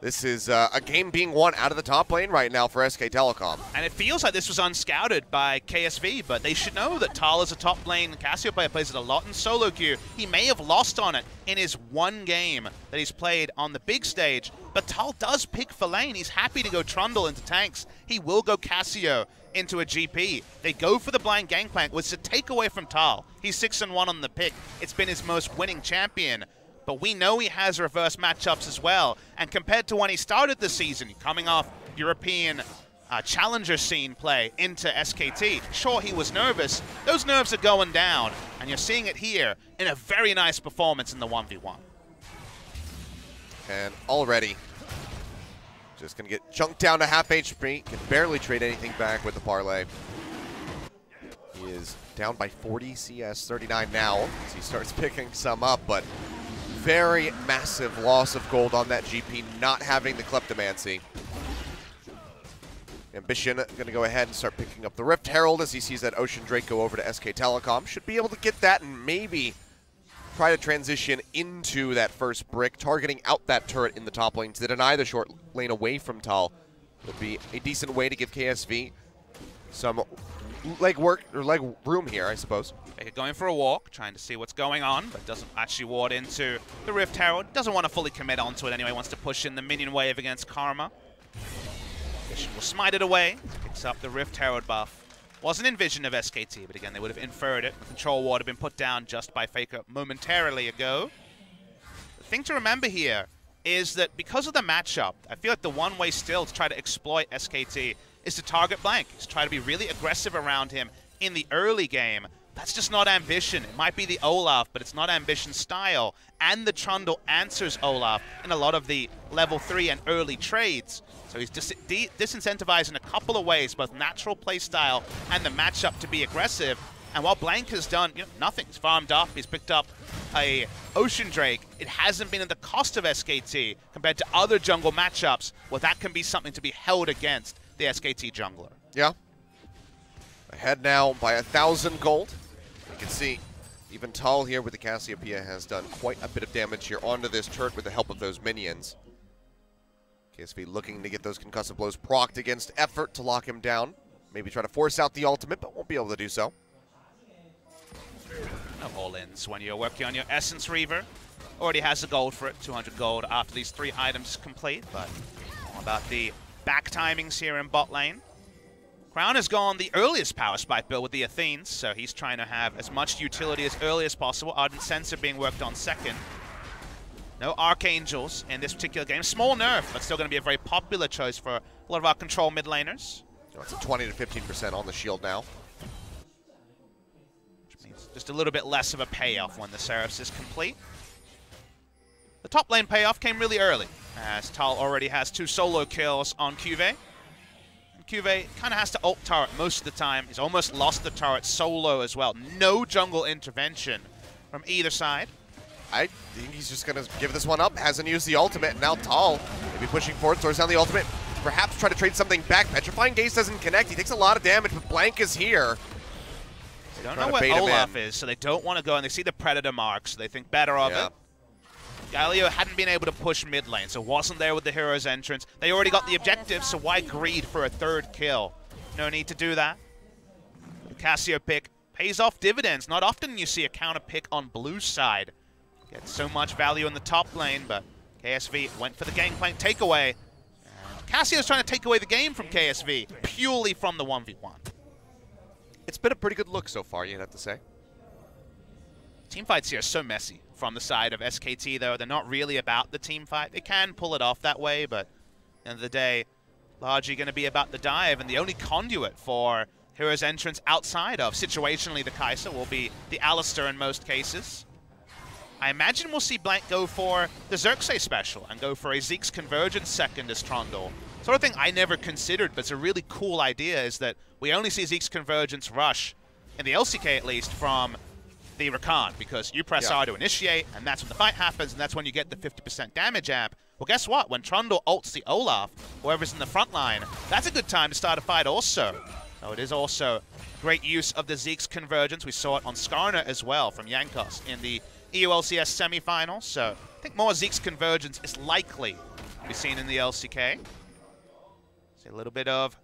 this is a game being won out of the top lane right now for SK Telecom. And it feels like this was unscouted by KSV, but they should know that Tal is a top lane Cassio player, plays it a lot in solo queue. He may have lost on it in his one game that he's played on the big stage, but Tal does pick for lane. He's happy to go Trundle into tanks. He will go Cassio into a GP. They go for the blind gangplank, which is a takeaway from Tal. He's 6-1 on the pick. It's been his most winning champion. But we know he has reverse matchups as well. And compared to when he started the season, coming off European challenger scene play into SKT, sure, he was nervous. Those nerves are going down. And you're seeing it here in a very nice performance in the 1v1. And already just going to get chunked down to half HP. Can barely trade anything back with the parlay. He is down by 40 CS, 39 now as he starts picking some up, but very massive loss of gold on that GP, not having the Kleptomancy. Ambition going to go ahead and start picking up the Rift Herald as he sees that Ocean Drake go over to SK Telecom. Should be able to get that and maybe try to transition into that first brick, targeting out that turret in the top lane to deny the short lane away from Tal. Would be a decent way to give KSV some leg work or leg room here, I suppose. Going for a walk, trying to see what's going on, but doesn't actually ward into the Rift Herald. Doesn't want to fully commit onto it anyway, wants to push in the minion wave against Karma. Vision will smite it away, picks up the Rift Herald buff. Wasn't in vision of SKT, but again, they would have inferred it. The control ward had been put down just by Faker momentarily ago. The thing to remember here is that because of the matchup, I feel like the one way still to try to exploit SKT is to target Blank, is try to be really aggressive around him in the early game. That's just not Ambition. It might be the Olaf, but it's not Ambition style. And the Trundle answers Olaf in a lot of the level 3 and early trades. So he's disincentivized in a couple of ways, both natural playstyle and the matchup to be aggressive. And while Blank has done nothing, he's farmed up, he's picked up a Ocean Drake, it hasn't been at the cost of SKT compared to other jungle matchups where that can be something to be held against the SKT jungler. Yeah. Ahead now by 1,000 gold. You can see even Tal here with the Cassiopeia has done quite a bit of damage here onto this turret with the help of those minions. KSV looking to get those concussive blows procced against effort to lock him down. Maybe try to force out the ultimate, but won't be able to do so. No all-ins when you're working on your Essence Reaver. Already has the gold for it, 200 gold after these 3 items complete, but all about the back timings here in bot lane. Crown has gone the earliest power spike build with the Athenes, so he's trying to have as much utility as early as possible. Ardent Sensor being worked on second. No Archangels in this particular game. Small nerf, but still going to be a very popular choice for a lot of our control mid laners. It's a 20 to 15% on the shield now. Which means just a little bit less of a payoff when the Seraphs is complete. The top lane payoff came really early, as Tal already has 2 solo kills on Cuvée. Cuvée kind of has to ult turret most of the time. He's almost lost the turret solo as well. No jungle intervention from either side. I think he's just going to give this one up. Hasn't used the ultimate. Now Tal maybe pushing forward, throws down the ultimate. Perhaps try to trade something back. Petrifying Gaze doesn't connect. He takes a lot of damage, but Blank is here. They don't know where Olaf is, so they don't want to go, and they see the Predator mark, so they think better of it. Galio hadn't been able to push mid lane, so wasn't there with the Hero's Entrance. They already got the objective, so why greed for a 3rd kill? No need to do that. The Cassio pick pays off dividends. Not often you see a counter pick on blue side. Gets so much value in the top lane, but KSV went for the gangplank takeaway. And Cassio's trying to take away the game from KSV, purely from the 1v1. It's been a pretty good look so far, you'd have to say. Team fights here are so messy from the side of SKT, though. They're not really about the team fight. They can pull it off that way, but at the end of the day, largely going to be about the dive, and the only conduit for Hero's Entrance outside of, situationally, the Kai'Sa will be the Alistar in most cases. I imagine we'll see Blank go for the Xerxes special and go for a Zeke's Convergence second as Trundle. Sort of thing I never considered, but it's a really cool idea, is that we only see Zeke's Convergence rush, in the LCK at least, from the Rakan, because you press R to initiate, and that's when the fight happens, and that's when you get the 50% damage amp. Well, guess what? When Trundle ults the Olaf, whoever's in the front line, that's a good time to start a fight also. So it is also great use of the Zeke's convergence. We saw it on Skarner as well from Jankos in the EULCS semifinals. So I think more Zeke's convergence is likely to be seen in the LCK. See a little bit of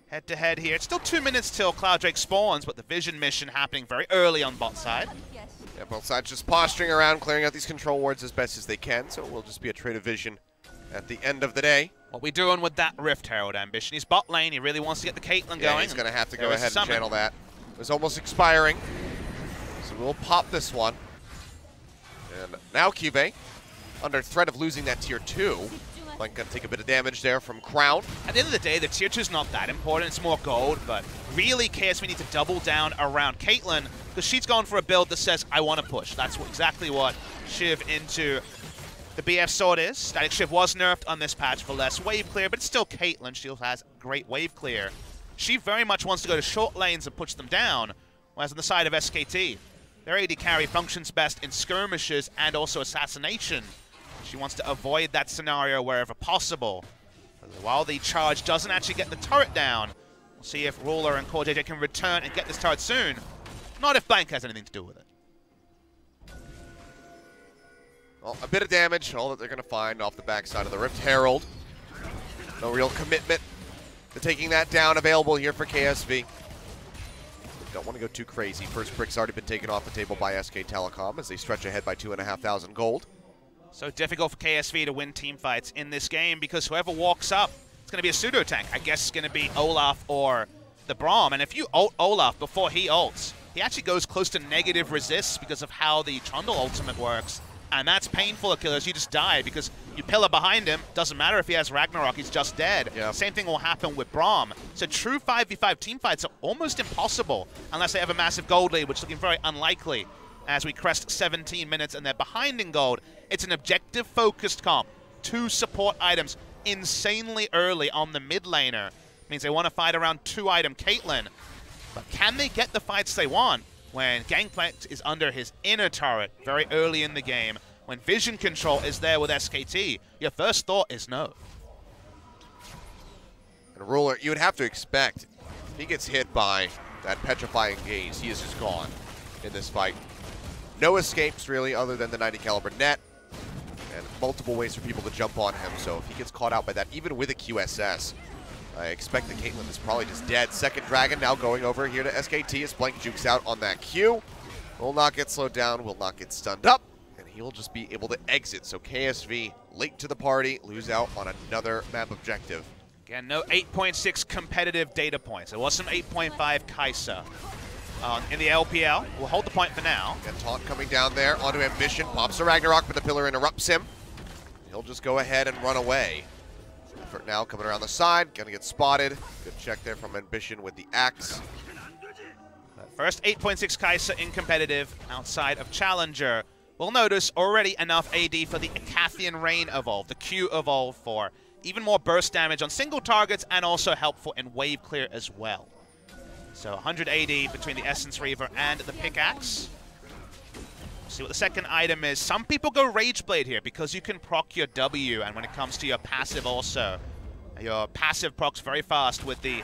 head-to-head here. It's still 2 minutes till Cloud Drake spawns, but the vision mission happening very early on bot side. Yeah, both sides just posturing around, clearing out these control wards as best as they can, so it will just be a trade of vision at the end of the day. What we doing with that Rift Herald ambition? He's bot lane. He really wants to get the Caitlyn going. He's going to have to go ahead and channel that. It was almost expiring, so we'll pop this one. And now Cuvée, under threat of losing that tier 2. Like, going to take a bit of damage there from Crown. At the end of the day, the tier 2 is not that important. It's more gold, but really KSV need to double down around Caitlyn because she's gone for a build that says, I want to push. That's exactly what Shiv into the BF sword is. Static Shiv was nerfed on this patch for less wave clear, but it's still Caitlyn. She has great wave clear. She very much wants to go to short lanes and push them down, whereas on the side of SKT, their AD carry functions best in skirmishes and also assassination. She wants to avoid that scenario wherever possible. While the charge doesn't actually get the turret down, we'll see if Ruler and CoreJJ can return and get this turret soon. Not if Blank has anything to do with it. Well, a bit of damage, all that they're going to find off the backside of the Rift Herald. No real commitment to taking that down available here for KSV. Don't want to go too crazy. First brick's already been taken off the table by SK Telecom as they stretch ahead by 2,500 gold. So difficult for KSV to win team fights in this game because whoever walks up, it's going to be a pseudo tank. I guess it's going to be Olaf or the Braum. And if you ult Olaf before he ults, he actually goes close to negative resists because of how the Trundle ultimate works. And that's painful, Achilles. You just die because you pillar behind him. Doesn't matter if he has Ragnarok, he's just dead. Yep. Same thing will happen with Braum. So true 5v5 team fights are almost impossible unless they have a massive gold lead, which is looking very unlikely as we crest 17 minutes and they're behind in gold. It's an objective-focused comp. 2 support items insanely early on the mid laner. Means they want to fight around 2-item Caitlyn. But can they get the fights they want when Gangplank is under his inner turret very early in the game, when vision control is there with SKT? Your first thought is no. And Ruler, you would have to expect, if he gets hit by that petrifying gaze, he is just gone in this fight. No escapes, really, other than the 90 caliber net, and multiple ways for people to jump on him. So if he gets caught out by that, even with a QSS, I expect that Caitlyn is probably just dead. Second Dragon now going over here to SKT as Blank jukes out on that Q. Will not get slowed down, will not get stunned up, and he will just be able to exit. So KSV late to the party, lose out on another map objective. Again, no 8.6 competitive data points. There was some 8.5 Kai'Sa. In the LPL. We'll hold the point for now. And Taunt coming down there onto Ambition. Pops the Ragnarok, but the pillar interrupts him. He'll just go ahead and run away. Effort now coming around the side. Gonna get spotted. Good check there from Ambition with the axe. First 8.6 Kai'Sa in competitive outside of Challenger. We'll notice already enough AD for the Acathian Rain evolve, the Q evolve for even more burst damage on single targets and also helpful in wave clear as well. So 100 AD between the Essence Reaver and the Pickaxe. See what the second item is. Some people go Rageblade here because you can proc your W, and when it comes to your passive also, your passive procs very fast with the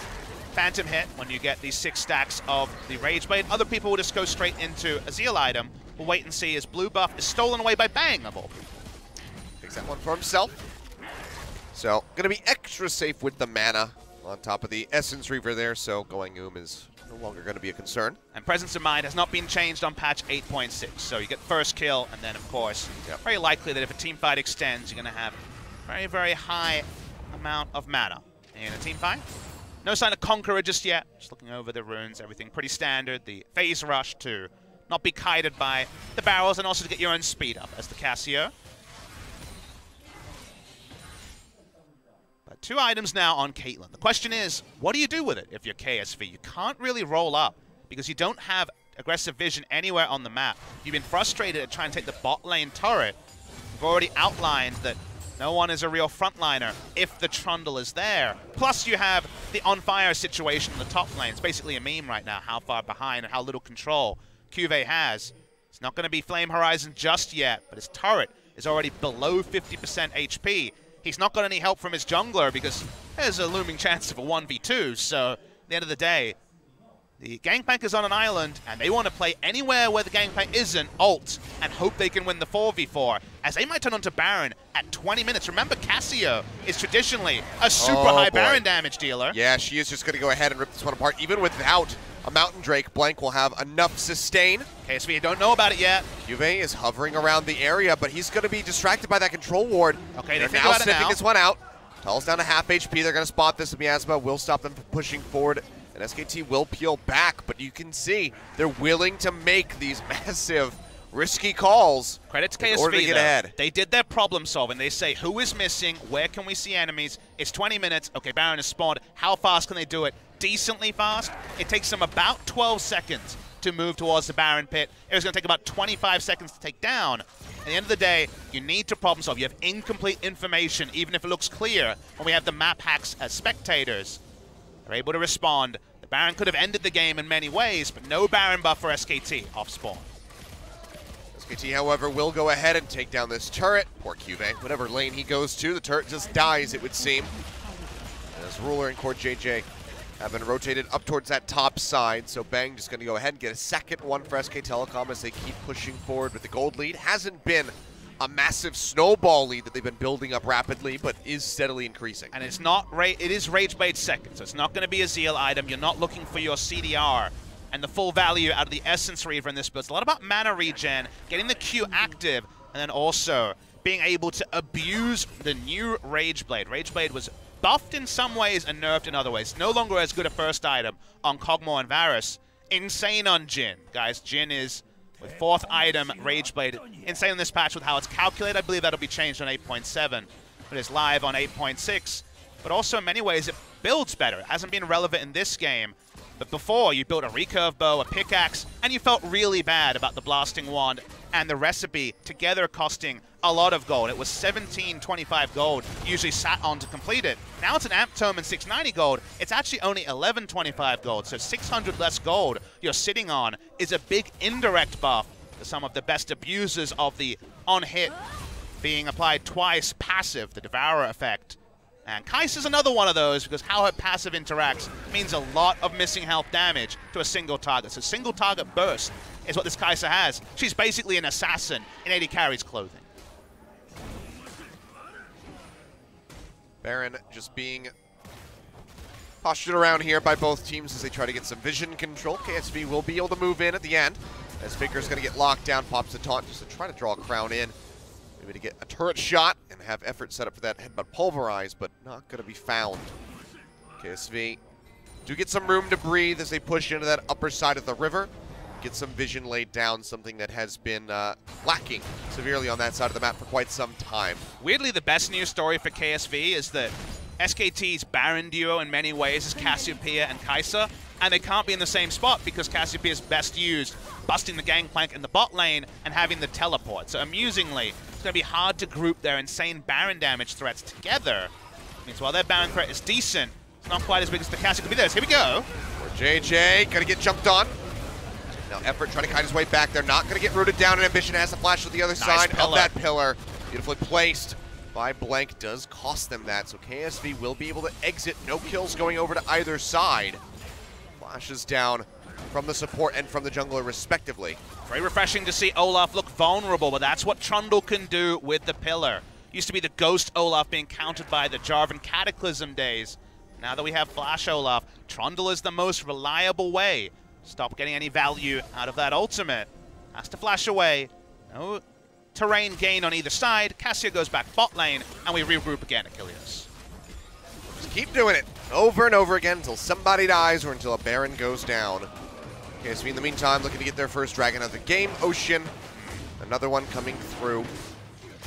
Phantom Hit when you get these 6 stacks of the Rageblade. Other people will just go straight into a Zeal item. We'll wait and see as blue buff is stolen away by Bang of all people. Takes that one for himself. So, gonna be extra safe with the mana on top of the Essence Reaver there, so going is no longer going to be a concern. And Presence of Mind has not been changed on patch 8.6, so you get first kill, and then, of course, very likely that if a team fight extends, you're going to have very, very high amount of mana in a team fight. No sign of Conqueror just yet. Just looking over the runes, everything pretty standard. The Phase Rush to not be kited by the barrels, and also to get your own speed up as the Cassio. 2 items now on Caitlyn. The question is, what do you do with it if you're KSV? You can't really roll up because you don't have aggressive vision anywhere on the map. You've been frustrated at trying to take the bot lane turret. You've already outlined that no one is a real frontliner if the Trundle is there. Plus you have the on-fire situation in the top lane. It's basically a meme right now, how far behind and how little control Cuvée has. It's not going to be Flame Horizon just yet, but his turret is already below 50% HP. He's not got any help from his jungler because there's a looming chance of a 1v2, so the end of the day, the Gangplank is on an island, and they want to play anywhere where the Gangplank isn't, ult, and hope they can win the 4v4, as they might turn on to Baron at 20 minutes. Remember, Cassio is traditionally a super high Baron damage dealer. Yeah, she is just going to go ahead and rip this one apart. Even without a Mountain Drake, Blank will have enough sustain. KSV don't know about it yet. Juve is hovering around the area, but he's going to be distracted by that control ward. Okay, they're think now about it sniffing now. this one out. Tull's down to half HP. They're going to spot this. Miasma will stop them from pushing forward. And SKT will peel back, but you can see they're willing to make these massive, risky calls. Credit to in order to KSV, get though. ahead. They did their problem solving. They say, who is missing? Where can we see enemies? It's 20 minutes. Okay, Baron is spawned. How fast can they do it? Decently fast. It takes them about 12 seconds to move towards the Baron pit. It was going to take about 25 seconds to take down. At the end of the day, you need to problem solve. You have incomplete information, even if it looks clear, when we have the map hacks as spectators. They're able to respond. The Baron could have ended the game in many ways, but no Baron buff for SKT off spawn. SKT, however, will go ahead and take down this turret. Poor Cuve. Whatever lane he goes to, the turret just dies, it would seem. As Ruler and Core JJ have been rotated up towards that top side, so Bang just going to go ahead and get a second one for SK Telecom as they keep pushing forward with the gold lead. Hasn't been a massive snowball lead that they've been building up rapidly, but is steadily increasing. And it's not, it is Rageblade second, so it's not going to be a Zeal item. You're not looking for your CDR and the full value out of the Essence Reaver in this build. It's a lot about mana regen, getting the Q active, and then also being able to abuse the new Rageblade. Rageblade was buffed in some ways and nerfed in other ways. No longer as good a first item on Kog'Maw and Varus. Insane on Jhin. Guys, Jhin is with fourth item, Rageblade. Insane on this patch with how it's calculated. I believe that'll be changed on 8.7. But it's live on 8.6. But also in many ways, it builds better. It hasn't been relevant in this game. But before, you built a recurve bow, a pickaxe, and you felt really bad about the blasting wand and the recipe together costing a lot of gold. It was 1725 gold usually sat on to complete it. Now it's an Amp Tome and 690 gold. It's actually only 1125 gold, so 600 less gold you're sitting on is a big indirect buff to some of the best abusers of the on-hit being applied twice passive, the Devourer effect. And Kai'Sa's another one of those because how her passive interacts means a lot of missing health damage to a single target. So single target burst is what this Kai'Sa has. She's basically an assassin in AD Carry's clothing. Baron just being postured around here by both teams as they try to get some vision control. KSV will be able to move in at the end as Faker's going to get locked down, pops the taunt just to try to draw a crown in. Maybe to get a turret shot and have effort set up for that headbutt pulverize, but not going to be found. KSV do get some room to breathe as they push into that upper side of the river. Get some vision laid down, something that has been lacking severely on that side of the map for quite some time. Weirdly, the best news story for KSV is that SKT's Baron duo in many ways is Cassiopeia and Kai'Sa, and they can't be in the same spot because Cassiopeia is best used busting the Gangplank in the bot lane and having the teleport. So amusingly, it's going to be hard to group their insane Baron damage threats together. Means while their Baron threat is decent, it's not quite as big as the Cassiopeia. Here we go. Or JJ going to get jumped on. Now Effort trying to kite his way back. They're not going to get rooted down, and Ambition has to flash to the other side of that pillar. Beautifully placed by Blank does cost them that, so KSV will be able to exit. No kills going over to either side. Flashes down from the support and from the jungler respectively. Very refreshing to see Olaf look vulnerable, but that's what Trundle can do with the pillar. Used to be the Ghost Olaf being countered by the Jarvan Cataclysm days. Now that we have Flash Olaf, Trundle is the most reliable way. Stop getting any value out of that ultimate. Has to flash away. No terrain gain on either side. Cassio goes back bot lane, and we regroup again, Achilles. Just keep doing it over and over again until somebody dies or until a Baron goes down. KSV in the meantime looking to get their first dragon of the game. Ocean, another one coming through.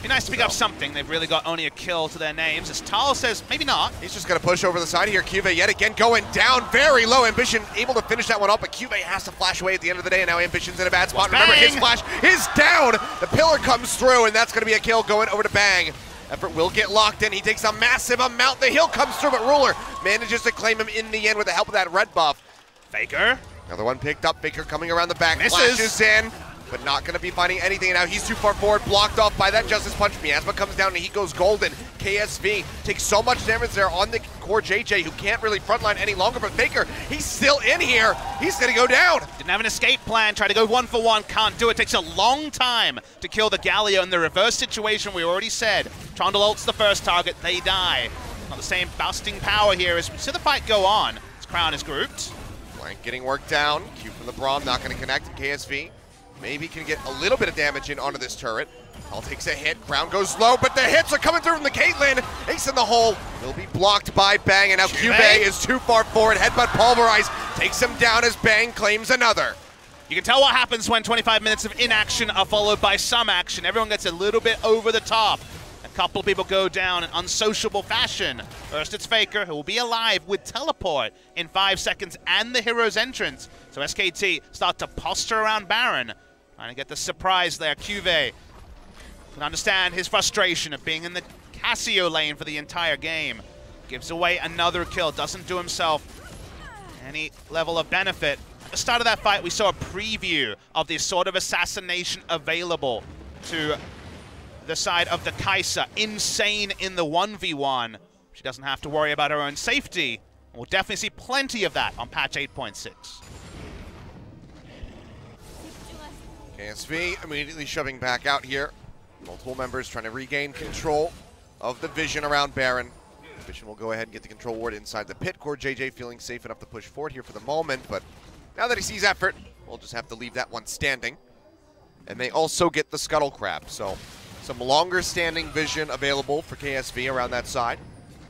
Be nice to pick up something. They've really got only a kill to their names. As Tal says, maybe not. He's just going to push over the side here. Cuve yet again going down very low. Ambition able to finish that one up, but Cuve has to flash away at the end of the day, and now Ambition's in a bad spot. Remember, his flash is down. The pillar comes through, and that's going to be a kill going over to Bang. Effort will get locked in. He takes a massive amount. The heal comes through, but Ruler manages to claim him in the end with the help of that red buff. Faker. Another one picked up. Faker coming around the back. Misses. Flashes in. but not going to be finding anything. Now he's too far forward, blocked off by that Justice Punch. Miasma comes down and he goes golden. KSV takes so much damage there on the core JJ, who can't really frontline any longer, but Faker, he's still in here. He's going to go down. Didn't have an escape plan, tried to go 1-for-1, can't do it. Takes a long time to kill the Galio. In the reverse situation, we already said, Trundle ults the first target, they die. Not the same busting power here as we see the fight go on. As Crown is grouped. Flank getting worked down. Q from the Braum, not going to connect. And KSV maybe can get a little bit of damage in onto this turret. Tall takes a hit, Crown goes low, but the hits are coming through from the Caitlyn. Ace in the hole, will be blocked by Bang, and now Cubey is too far forward. Headbutt Pulverize takes him down as Bang claims another. You can tell what happens when 25 minutes of inaction are followed by some action. Everyone gets a little bit over the top. A couple of people go down in unsociable fashion. First it's Faker, who will be alive with teleport in 5 seconds and the hero's entrance. So SKT start to posture around Baron, trying to get the surprise there. Cuvée can understand his frustration of being in the Cassio lane for the entire game. Gives away another kill, doesn't do himself any level of benefit. At the start of that fight, we saw a preview of the sort of assassination available to the side of the Kai'Sa. Insane in the 1v1. She doesn't have to worry about her own safety. We'll definitely see plenty of that on patch 8.6. KSV immediately shoving back out here. Multiple members trying to regain control of the vision around Baron. Vision will go ahead and get the control ward inside the pit. Core JJ feeling safe enough to push forward here for the moment, but now that he sees effort, we'll just have to leave that one standing. And they also get the Scuttle Crab, so some longer standing vision available for KSV around that side,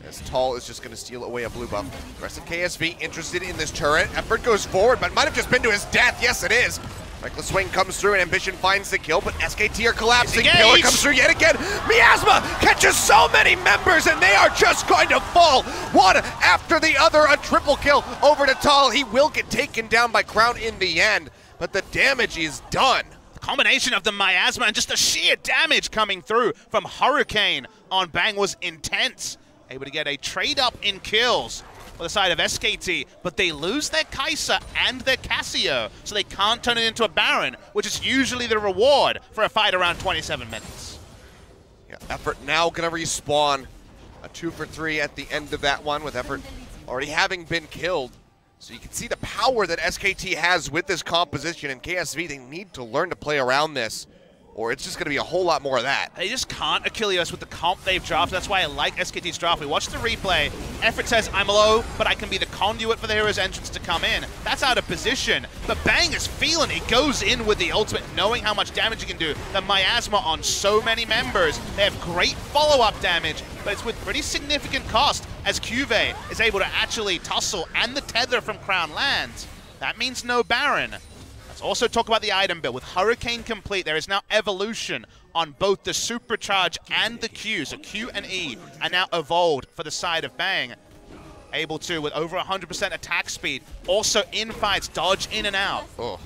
as Tall is just going to steal away a blue buff. The rest of KSV interested in this turret. Effort goes forward, but might have just been to his death. Yes, it is. Reckless Swing comes through and Ambition finds the kill, but SKT are collapsing. Killer comes through yet again. Miasma catches so many members and they are just going to fall one after the other. A triple kill over to Tall. He will get taken down by Crown in the end, but the damage is done. The combination of the Miasma and just the sheer damage coming through from Hurricane on Bang was intense. Able to get a trade up in kills for the side of SKT, but they lose their Kai'Sa and their Cassio, so they can't turn it into a Baron, which is usually the reward for a fight around 27 minutes. Yeah, Effort now gonna respawn. A 2-for-3 at the end of that one, with Effort already having been killed. So you can see the power that SKT has with this composition, and KSV, they need to learn to play around this, or it's just going to be a whole lot more of that. They just can't Achilles with the comp they've drafted. That's why I like SKT's draft. We watched the replay. Effort says, I'm low, but I can be the conduit for the hero's entrance to come in. That's out of position. But Bang is feeling it. He goes in with the ultimate, knowing how much damage he can do. The Miasma on so many members. They have great follow-up damage, but it's with pretty significant cost as Cuvée is able to actually tussle and the tether from Crown lands. That means no Baron. Let's also talk about the item build. With Hurricane complete, there is now evolution on both the Supercharge and the Q. So Q and E are now evolved for the side of Bang. Able to, with over 100% attack speed, also in fights, dodge in and out. Oh,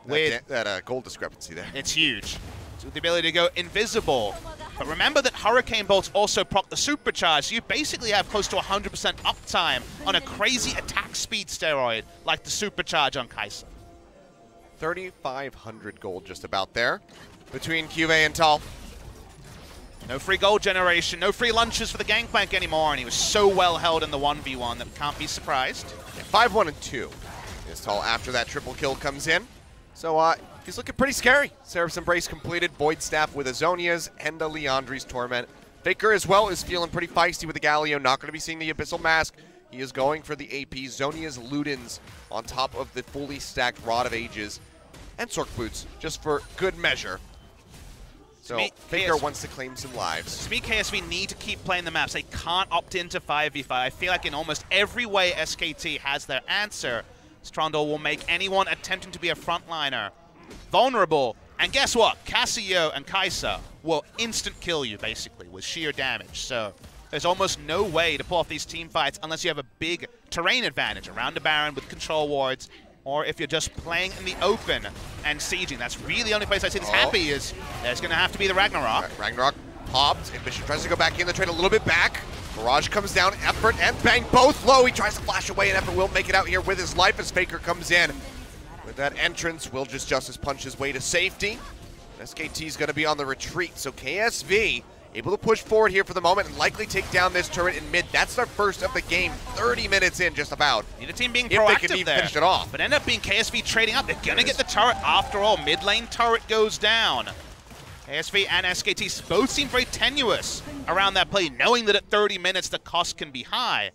that gold discrepancy there. It's huge. So with the ability to go invisible. But remember that Hurricane bolts also proc the Supercharge, so you basically have close to 100% uptime on a crazy attack speed steroid like the Supercharge on Kai'Sa. 3,500 gold just about there between Cuvée and Tall. No free gold generation, no free lunches for the Gangplank anymore, and he was so well held in the 1v1 that we can't be surprised. 5-1 and 2 is Tall after that triple kill comes in. So he's looking pretty scary. Seraph's Embrace completed, Void Staff with Azonia's, and the Liandry's Torment. Faker as well is feeling pretty feisty with the Galio, not going to be seeing the Abyssal Mask. He is going for the AP, Zonia's Ludens on top of the fully stacked Rod of Ages, and Sork Boots, just for good measure. So Faker wants to claim some lives. To me, KSV need to keep playing the maps. They can't opt into 5v5. I feel like in almost every way SKT has their answer. Strondal will make anyone attempting to be a frontliner vulnerable. And guess what? Cassio and Kai'Sa will instant kill you, basically, with sheer damage. So there's almost no way to pull off these team fights unless you have a big terrain advantage around the Baron with control wards, or if you're just playing in the open and sieging. That's really the only place I see this happy is there's going to have to be the Ragnarok. Ragnarok popped. Ambition tries to go back in the trade a little bit back. Mirage comes down. Effort and Bang both low. He tries to flash away, and Effort will make it out here with his life as Faker comes in with that entrance, will Justice punch his way to safety. SKT's going to be on the retreat, so KSV able to push forward here for the moment and likely take down this turret in mid. That's their first of the game, 30 minutes in just about. Need a team being if they proactive can there. finish it off. But end up being KSV trading up. They're going to get the turret after all. Mid lane turret goes down. KSV and SKT both seem very tenuous around that play, knowing that at 30 minutes the cost can be high.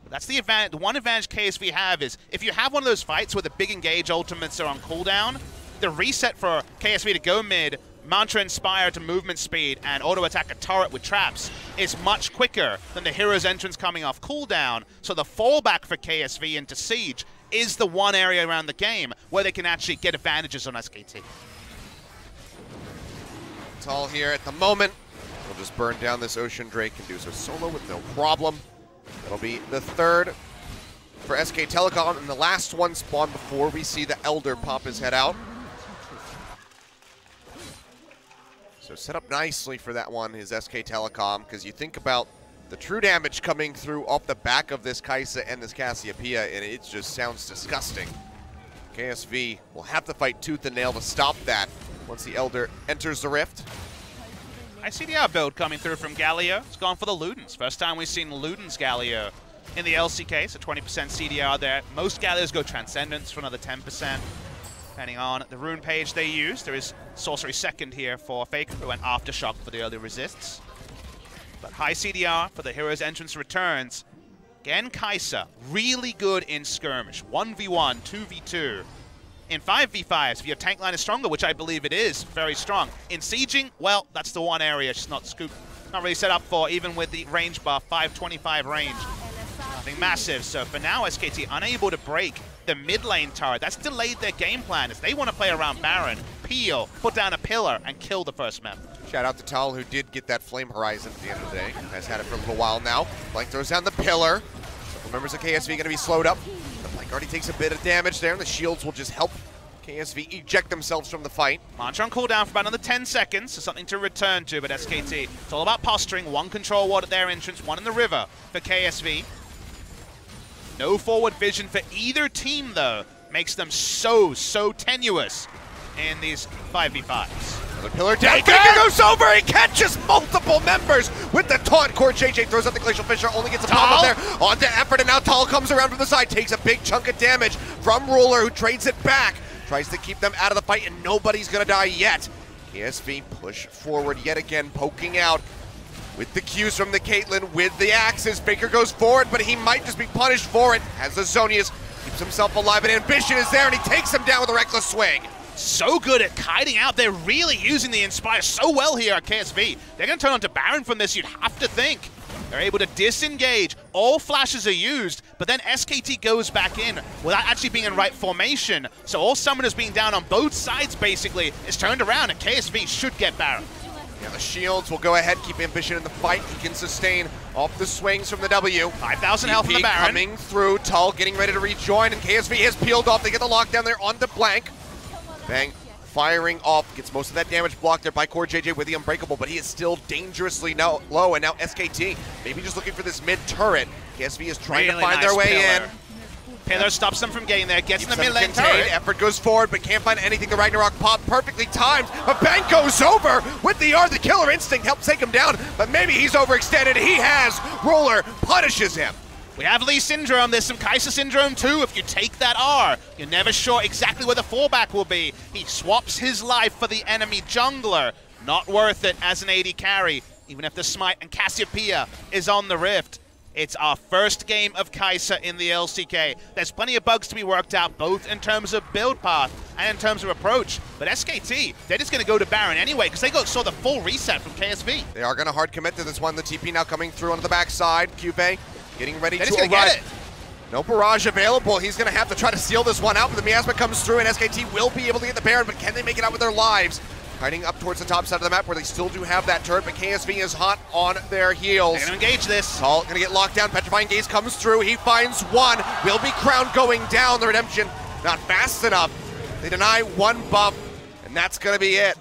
But that's the advantage. The one advantage KSV have is if you have one of those fights where the big engage ultimates are on cooldown, the reset for KSV to go mid, Mantra Inspire to movement speed, and auto-attack a turret with traps is much quicker than the hero's entrance coming off cooldown. So the fallback for KSV into Siege is the one area around the game where they can actually get advantages on SKT. Tall here at the moment. We'll just burn down this Ocean Drake and do so solo with no problem. That'll be the third for SK Telecom, and the last one spawned before we see the Elder pop his head out. So set up nicely for that one is SK Telecom, because you think about the true damage coming through off the back of this Kai'Sa and this Cassiopeia, and it just sounds disgusting. KSV will have to fight tooth and nail to stop that once the Elder enters the Rift. ICDR build coming through from Galio. It's gone for the Ludens. First time we've seen Ludens Galio in the LCK, so 20% CDR there. Most Galios go Transcendence for another 10%. Depending on the rune page they use. There is Sorcery second here for Faker, who went Aftershock for the early resists. But high CDR for the hero's entrance returns. Again, Kai'Sa, really good in skirmish. 1v1, 2v2. In 5v5s, if your tank line is stronger, which I believe it is, very strong. In sieging, well, that's the one area she's not really set up for, even with the range buff, 525 range. Nothing massive, so for now, SKT unable to break the mid lane turret. That's delayed their game plan as they want to play around Baron, peel, put down a pillar, and kill the first map. Shout out to Tal, who did get that Flame Horizon at the end of the day. Has had it for a little while now. Blank throws down the pillar. Couple members of KSV going to be slowed up. The Blank already takes a bit of damage there, and the shields will just help KSV eject themselves from the fight. Mantra on cooldown for about another 10 seconds, so something to return to, but SKT, it's all about posturing. One control ward at their entrance, one in the river for KSV. No forward vision for either team, though. Makes them so tenuous in these 5v5s. Another pillar down. Faker goes over. He catches multiple members with the taunt. JJ throws out the Glacial Fissure. Only gets a pop up there. On to Effort, and now Tal comes around from the side. Takes a big chunk of damage from Ruler, who trades it back. Tries to keep them out of the fight, and nobody's going to die yet. KSV push forward yet again, poking out. With the Qs from the Caitlyn, with the axes, Faker goes forward, but he might just be punished for it. As the Zhonya's keeps himself alive, and Ambition is there, and he takes him down with a reckless swing. So good at kiting out. They're really using the Inspire so well here at KSV. They're going to turn on to Baron from this, you'd have to think. They're able to disengage. All flashes are used, but then SKT goes back in without actually being in right formation. So all summoners being down on both sides, basically, is turned around, and KSV should get Baron. Yeah, the shields will go ahead, keep Ambition in the fight. He can sustain off the swings from the W. 5,000 health from the Baron. Coming through, Tull getting ready to rejoin, and KSV has peeled off. They get the lockdown there on the Blank. Bang, firing off, gets most of that damage blocked there by JJ with the Unbreakable, but he is still dangerously low, and now SKT maybe just looking for this mid turret. KSV is trying to find their way in. Pillar stops them from getting there, gets in the mid lane turret. Effort goes forward, but can't find anything. The Ragnarok pop perfectly timed, but Bang goes over with the R. The Killer Instinct helps take him down, but maybe he's overextended. He has. Ruler punishes him. We have Lee Syndrome. There's some Kai'Sa Syndrome too. If you take that R, you're never sure exactly where the fallback will be. He swaps his life for the enemy jungler. Not worth it as an AD carry, even if the Smite and Cassiopeia is on the Rift. It's our first game of Kai'Sa in the LCK. There's plenty of bugs to be worked out, both in terms of build path and in terms of approach. But SKT, they're just going to go to Baron anyway, because they saw the full reset from KSV. They are going to hard commit to this one. The TP now coming through onto the backside. Cube getting ready to arrive. Get it. No barrage available. He's going to have to try to seal this one out, but the Miasma comes through, and SKT will be able to get the Baron, but can they make it out with their lives? Hiding up towards the top side of the map where they still do have that turret, but KSV is hot on their heels. They're going to engage this. Tull going to get locked down. Petrifying Gaze comes through. He finds one. Will be Crown going down. The Redemption not fast enough. They deny one buff, and that's going to be it.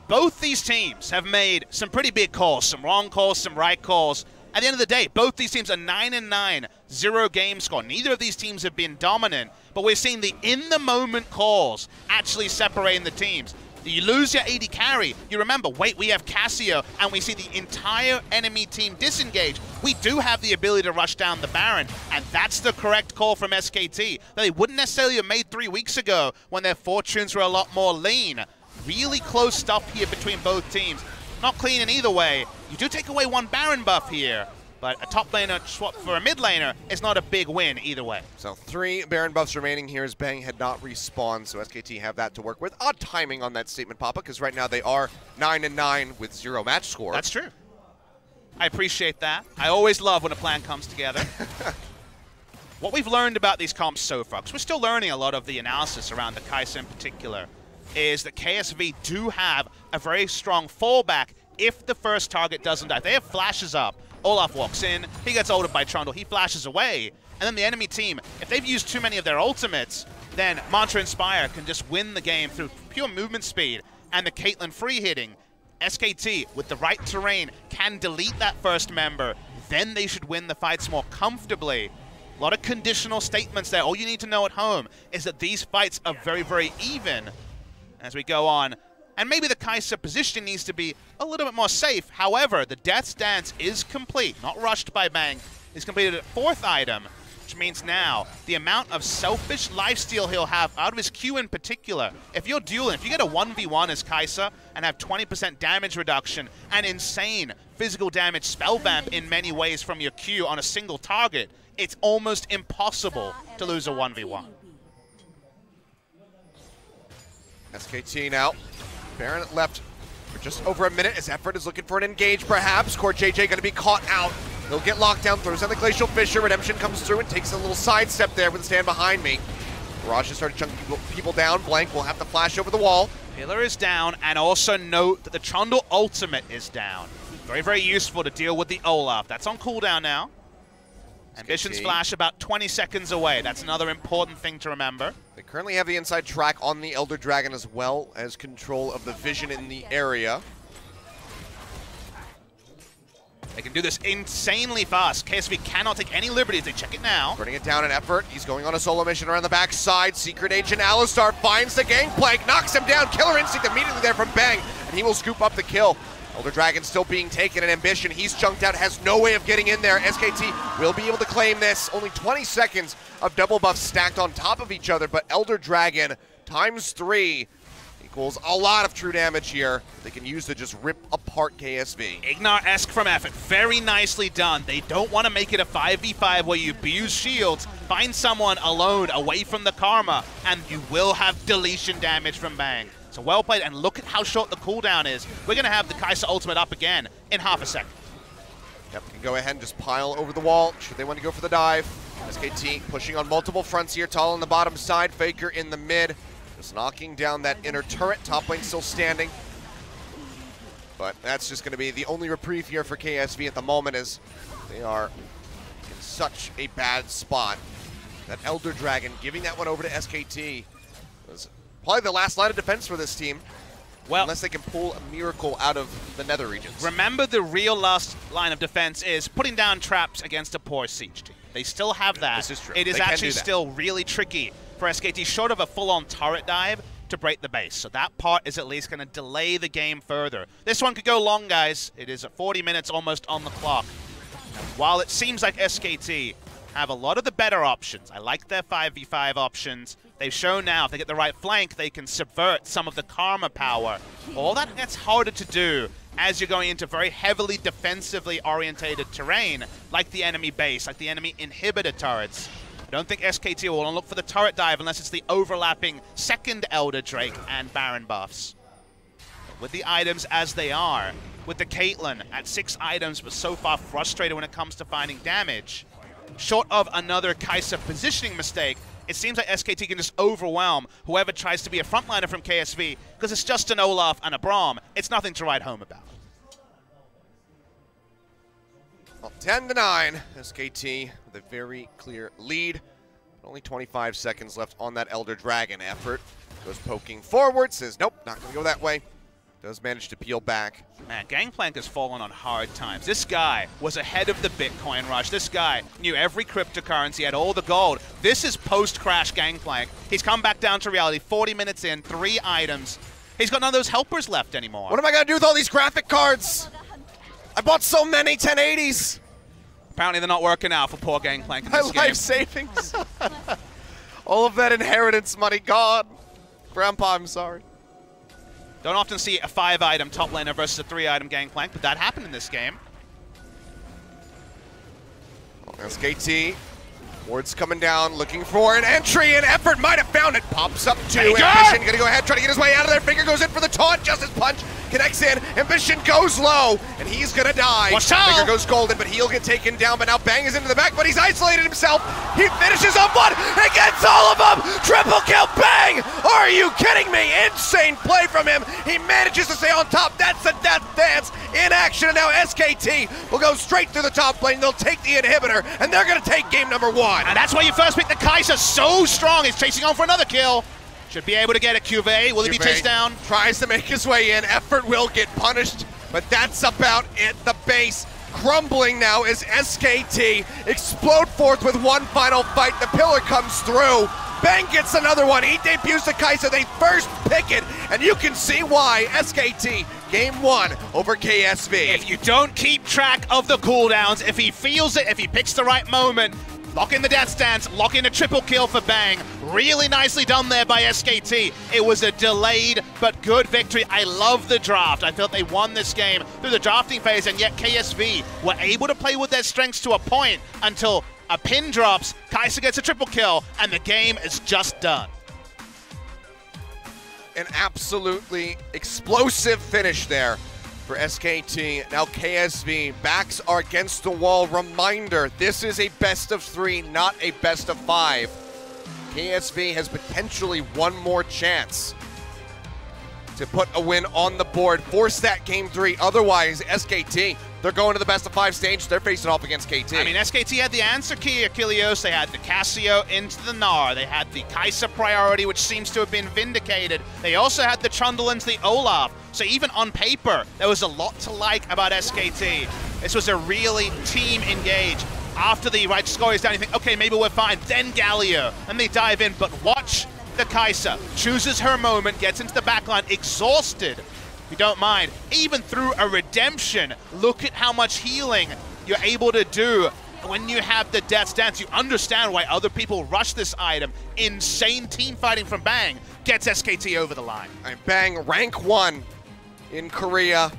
Both these teams have made some pretty big calls, some wrong calls, some right calls. At the end of the day, both these teams are 9-9, 0 game score. Neither of these teams have been dominant, but we're seeing the in-the-moment calls actually separating the teams. You lose your AD carry, you remember, wait, we have Cassio, and we see the entire enemy team disengage. We do have the ability to rush down the Baron, and that's the correct call from SKT that they wouldn't necessarily have made 3 weeks ago when their fortunes were a lot more lean. Really close stuff here between both teams. Not clean in either way. You do take away 1 Baron buff here, but a top laner swap for a mid laner is not a big win either way. So 3 Baron buffs remaining here as Bang had not respawned, so SKT have that to work with. Odd timing on that statement, Papa, because right now they are 9-9 with 0 match score. That's true. I appreciate that. I always love when a plan comes together. What we've learned about these comps so far, because we're still learning a lot of the analysis around the Kai'Sa in particular, is that KSV do have a very strong fallback if the first target doesn't die. If they have flashes up, Olaf walks in, he gets ulted by Trundle, he flashes away, and then the enemy team, if they've used too many of their ultimates, then Mantra Inspire can just win the game through pure movement speed and the Caitlyn free hitting. SKT, with the right terrain, can delete that first member, then they should win the fights more comfortably. A lot of conditional statements there. All you need to know at home is that these fights are very, very even as we go on. And maybe the Kai'Sa position needs to be a little bit more safe. However, the Death's Dance is complete, not rushed by Bang. He's completed at 4th item, which means now the amount of selfish lifesteal he'll have out of his Q in particular. If you're dueling, if you get a 1v1 as Kai'Sa and have 20% damage reduction and insane physical damage spell vamp in many ways from your Q on a single target, it's almost impossible to lose a 1v1. SKT now. Baron left for just over a minute as Effort is looking for an engage perhaps. Core JJ going to be caught out. They'll get locked down, throws on the Glacial Fissure. Redemption comes through and takes a little sidestep there with the stand behind me. Mirage has started chunking people down. Blank will have to flash over the wall. Pillar is down, and also note that the Trundle ultimate is down. Very, very useful to deal with the Olaf. That's on cooldown now. Ambition's flash about 20 seconds away. That's another important thing to remember. They currently have the inside track on the Elder Dragon as well as control of the vision in the area. They can do this insanely fast. KSV cannot take any liberties. They check it now. Burning it down in Effort. He's going on a solo mission around the backside. Secret Agent Alistar finds the gangplank, knocks him down. Killer Instinct immediately there from Bang, and he will scoop up the kill. Elder Dragon still being taken in Ambition. He's chunked out, has no way of getting in there. SKT will be able to claim this. Only 20 seconds of double buffs stacked on top of each other, but Elder Dragon times 3 equals a lot of true damage here. They can use to just rip apart KSV. Ignar-esque from Effort, very nicely done. They don't want to make it a 5v5 where you abuse shields, find someone alone away from the Karma, and you will have deletion damage from Bang. So well played, and look at how short the cooldown is. We're going to have the Kai'Sa ultimate up again in half a second. Yep, can go ahead and just pile over the wall should they want to go for the dive. SKT pushing on multiple fronts here. Tall on the bottom side, Faker in the mid. Just knocking down that inner turret. Top lane still standing. But that's just going to be the only reprieve here for KSV at the moment, as they are in such a bad spot. That Elder Dragon giving that one over to SKT was probably the last line of defense for this team. Well, unless they can pull a miracle out of the nether regions. Remember, the real last line of defense is putting down traps against a poor siege team. They still have that. This is true. It is actually still really tricky for SKT, short of a full-on turret dive, to break the base. So that part is at least going to delay the game further. This one could go long, guys. It is at 40 minutes almost on the clock. While it seems like SKT have a lot of the better options, I like their 5v5 options. They've shown now if they get the right flank, they can subvert some of the Karma power. All that gets harder to do as you're going into very heavily defensively orientated terrain, like the enemy base, like the enemy inhibitor turrets. I don't think SKT will look for the turret dive unless it's the overlapping second Elder Drake and Baron buffs. But with the items as they are, with the Caitlyn at 6 items but so far frustrated when it comes to finding damage, short of another Kai'Sa positioning mistake, it seems like SKT can just overwhelm whoever tries to be a frontliner from KSV, because it's just an Olaf and a Braum. It's nothing to write home about. Well, 10-9, SKT with a very clear lead. Only 25 seconds left on that Elder Dragon. Effort goes poking forward, says nope, not going to go that way. does manage to peel back. Man, Gangplank has fallen on hard times. This guy was ahead of the Bitcoin rush. This guy knew every cryptocurrency, had all the gold. This is post-crash Gangplank. He's come back down to reality, 40 minutes in, 3 items. He's got none of those helpers left anymore. What am I going to do with all these graphic cards? I bought so many 1080s. Apparently they're not working out for poor Gangplank in this game. My life savings. All of that inheritance money gone. Grandpa, I'm sorry. Don't often see a 5-item top laner versus a 3-item Gangplank, but that happened in this game. SKT, Ward's coming down, looking for an entry, and Effort might have found it. Pops up to Faker! Ambition, gonna go ahead, try to get his way out of there. Finger goes in for the taunt, Justice Punch connects in, Ambition goes low, and he's gonna die. Watch out! Finger goes golden, but he'll get taken down, but now Bang is into the back, but he's isolated himself. He finishes off one, and gets all of them! Triple kill, Bang! Are you kidding me? Insane play from him. He manages to stay on top. That's a death dance in action, and now SKT will go straight through the top lane. They'll take the inhibitor, and they're gonna take game number 1. And that's why you first pick the Kai'Sa, so strong. He's chasing on for another kill. Should be able to get a QV. Will he be chased down? Tries to make his way in. Effort will get punished, but that's about it. The base crumbling now as SKT explode forth with one final fight. The pillar comes through. Bang gets another one. He debuts to Kai'Sa. They first pick it, and you can see why. SKT, game 1 over KSV. If you don't keep track of the cooldowns, if he feels it, if he picks the right moment, lock in the death stance, lock in a triple kill for Bang. Really nicely done there by SKT. It was a delayed but good victory. I love the draft. I felt they won this game through the drafting phase, and yet KSV were able to play with their strengths to a point until a pin drops, Kai'Sa gets a triple kill, and the game is just done. An absolutely explosive finish there for SKT. Now KSV, backs are against the wall. Reminder, this is a best of 3, not a best of 5. KSV has potentially one more chance to put a win on the board, force that game 3. Otherwise, SKT, they're going to the best of 5 stage. They're facing off against KT. I mean, SKT had the answer key, Achilleos. They had the Cassio into the Gnar. They had the Kai'Sa priority, which seems to have been vindicated. They also had the Trundle into the Olaf. So even on paper, there was a lot to like about SKT. This was a really team engage. After the right score is down, you think, okay, maybe we're fine. Then Galio, and they dive in. But watch the Kai'Sa. Chooses her moment, gets into the backline, exhausted. If you don't mind, even through a redemption, look at how much healing you're able to do when you have the Death's Dance. You understand why other people rush this item. Insane team fighting from Bang gets SKT over the line. And Bang, rank 1 in Korea,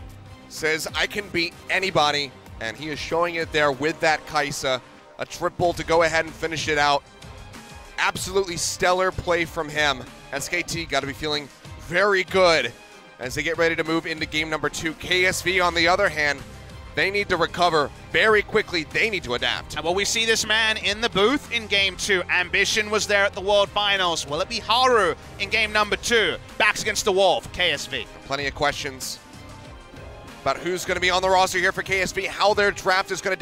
says I can beat anybody, and he is showing it there with that Kai'Sa. A triple to go ahead and finish it out. Absolutely stellar play from him. SKT got to be feeling very good as they get ready to move into game number 2. KSV, on the other hand, they need to recover very quickly. They need to adapt. And will we see this man in the booth in game 2? Ambition was there at the World Finals. Will it be Haru in game number 2? Backs against the wall for KSV. Plenty of questions about who's going to be on the roster here for KSV, how their draft is going to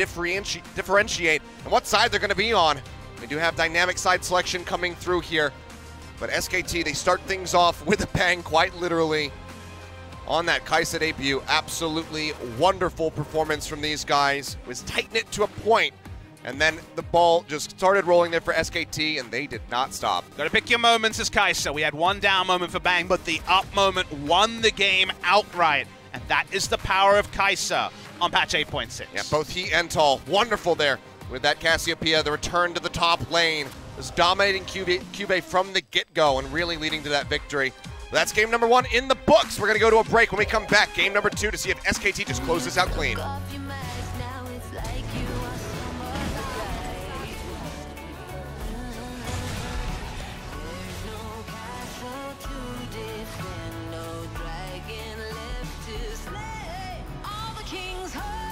differentiate, and what side they're going to be on. We do have dynamic side selection coming through here, but SKT, they start things off with a bang, quite literally, on that Kai'Sa debut. Absolutely wonderful performance from these guys. It was tight-knit to a point, and then the ball just started rolling there for SKT, and they did not stop. Gotta pick your moments as Kai'Sa. We had one down moment for Bang, but the up moment won the game outright, and that is the power of Kai'Sa on patch 8.6. Yeah, both he and Tall, wonderful there with that Cassiopeia. The return to the top lane was dominating Cube from the get-go and really leading to that victory. That's game number 1 in the books. We're going to go to a break. When we come back, game number 2 to see if SKT just closes this out clean. All the kings heard.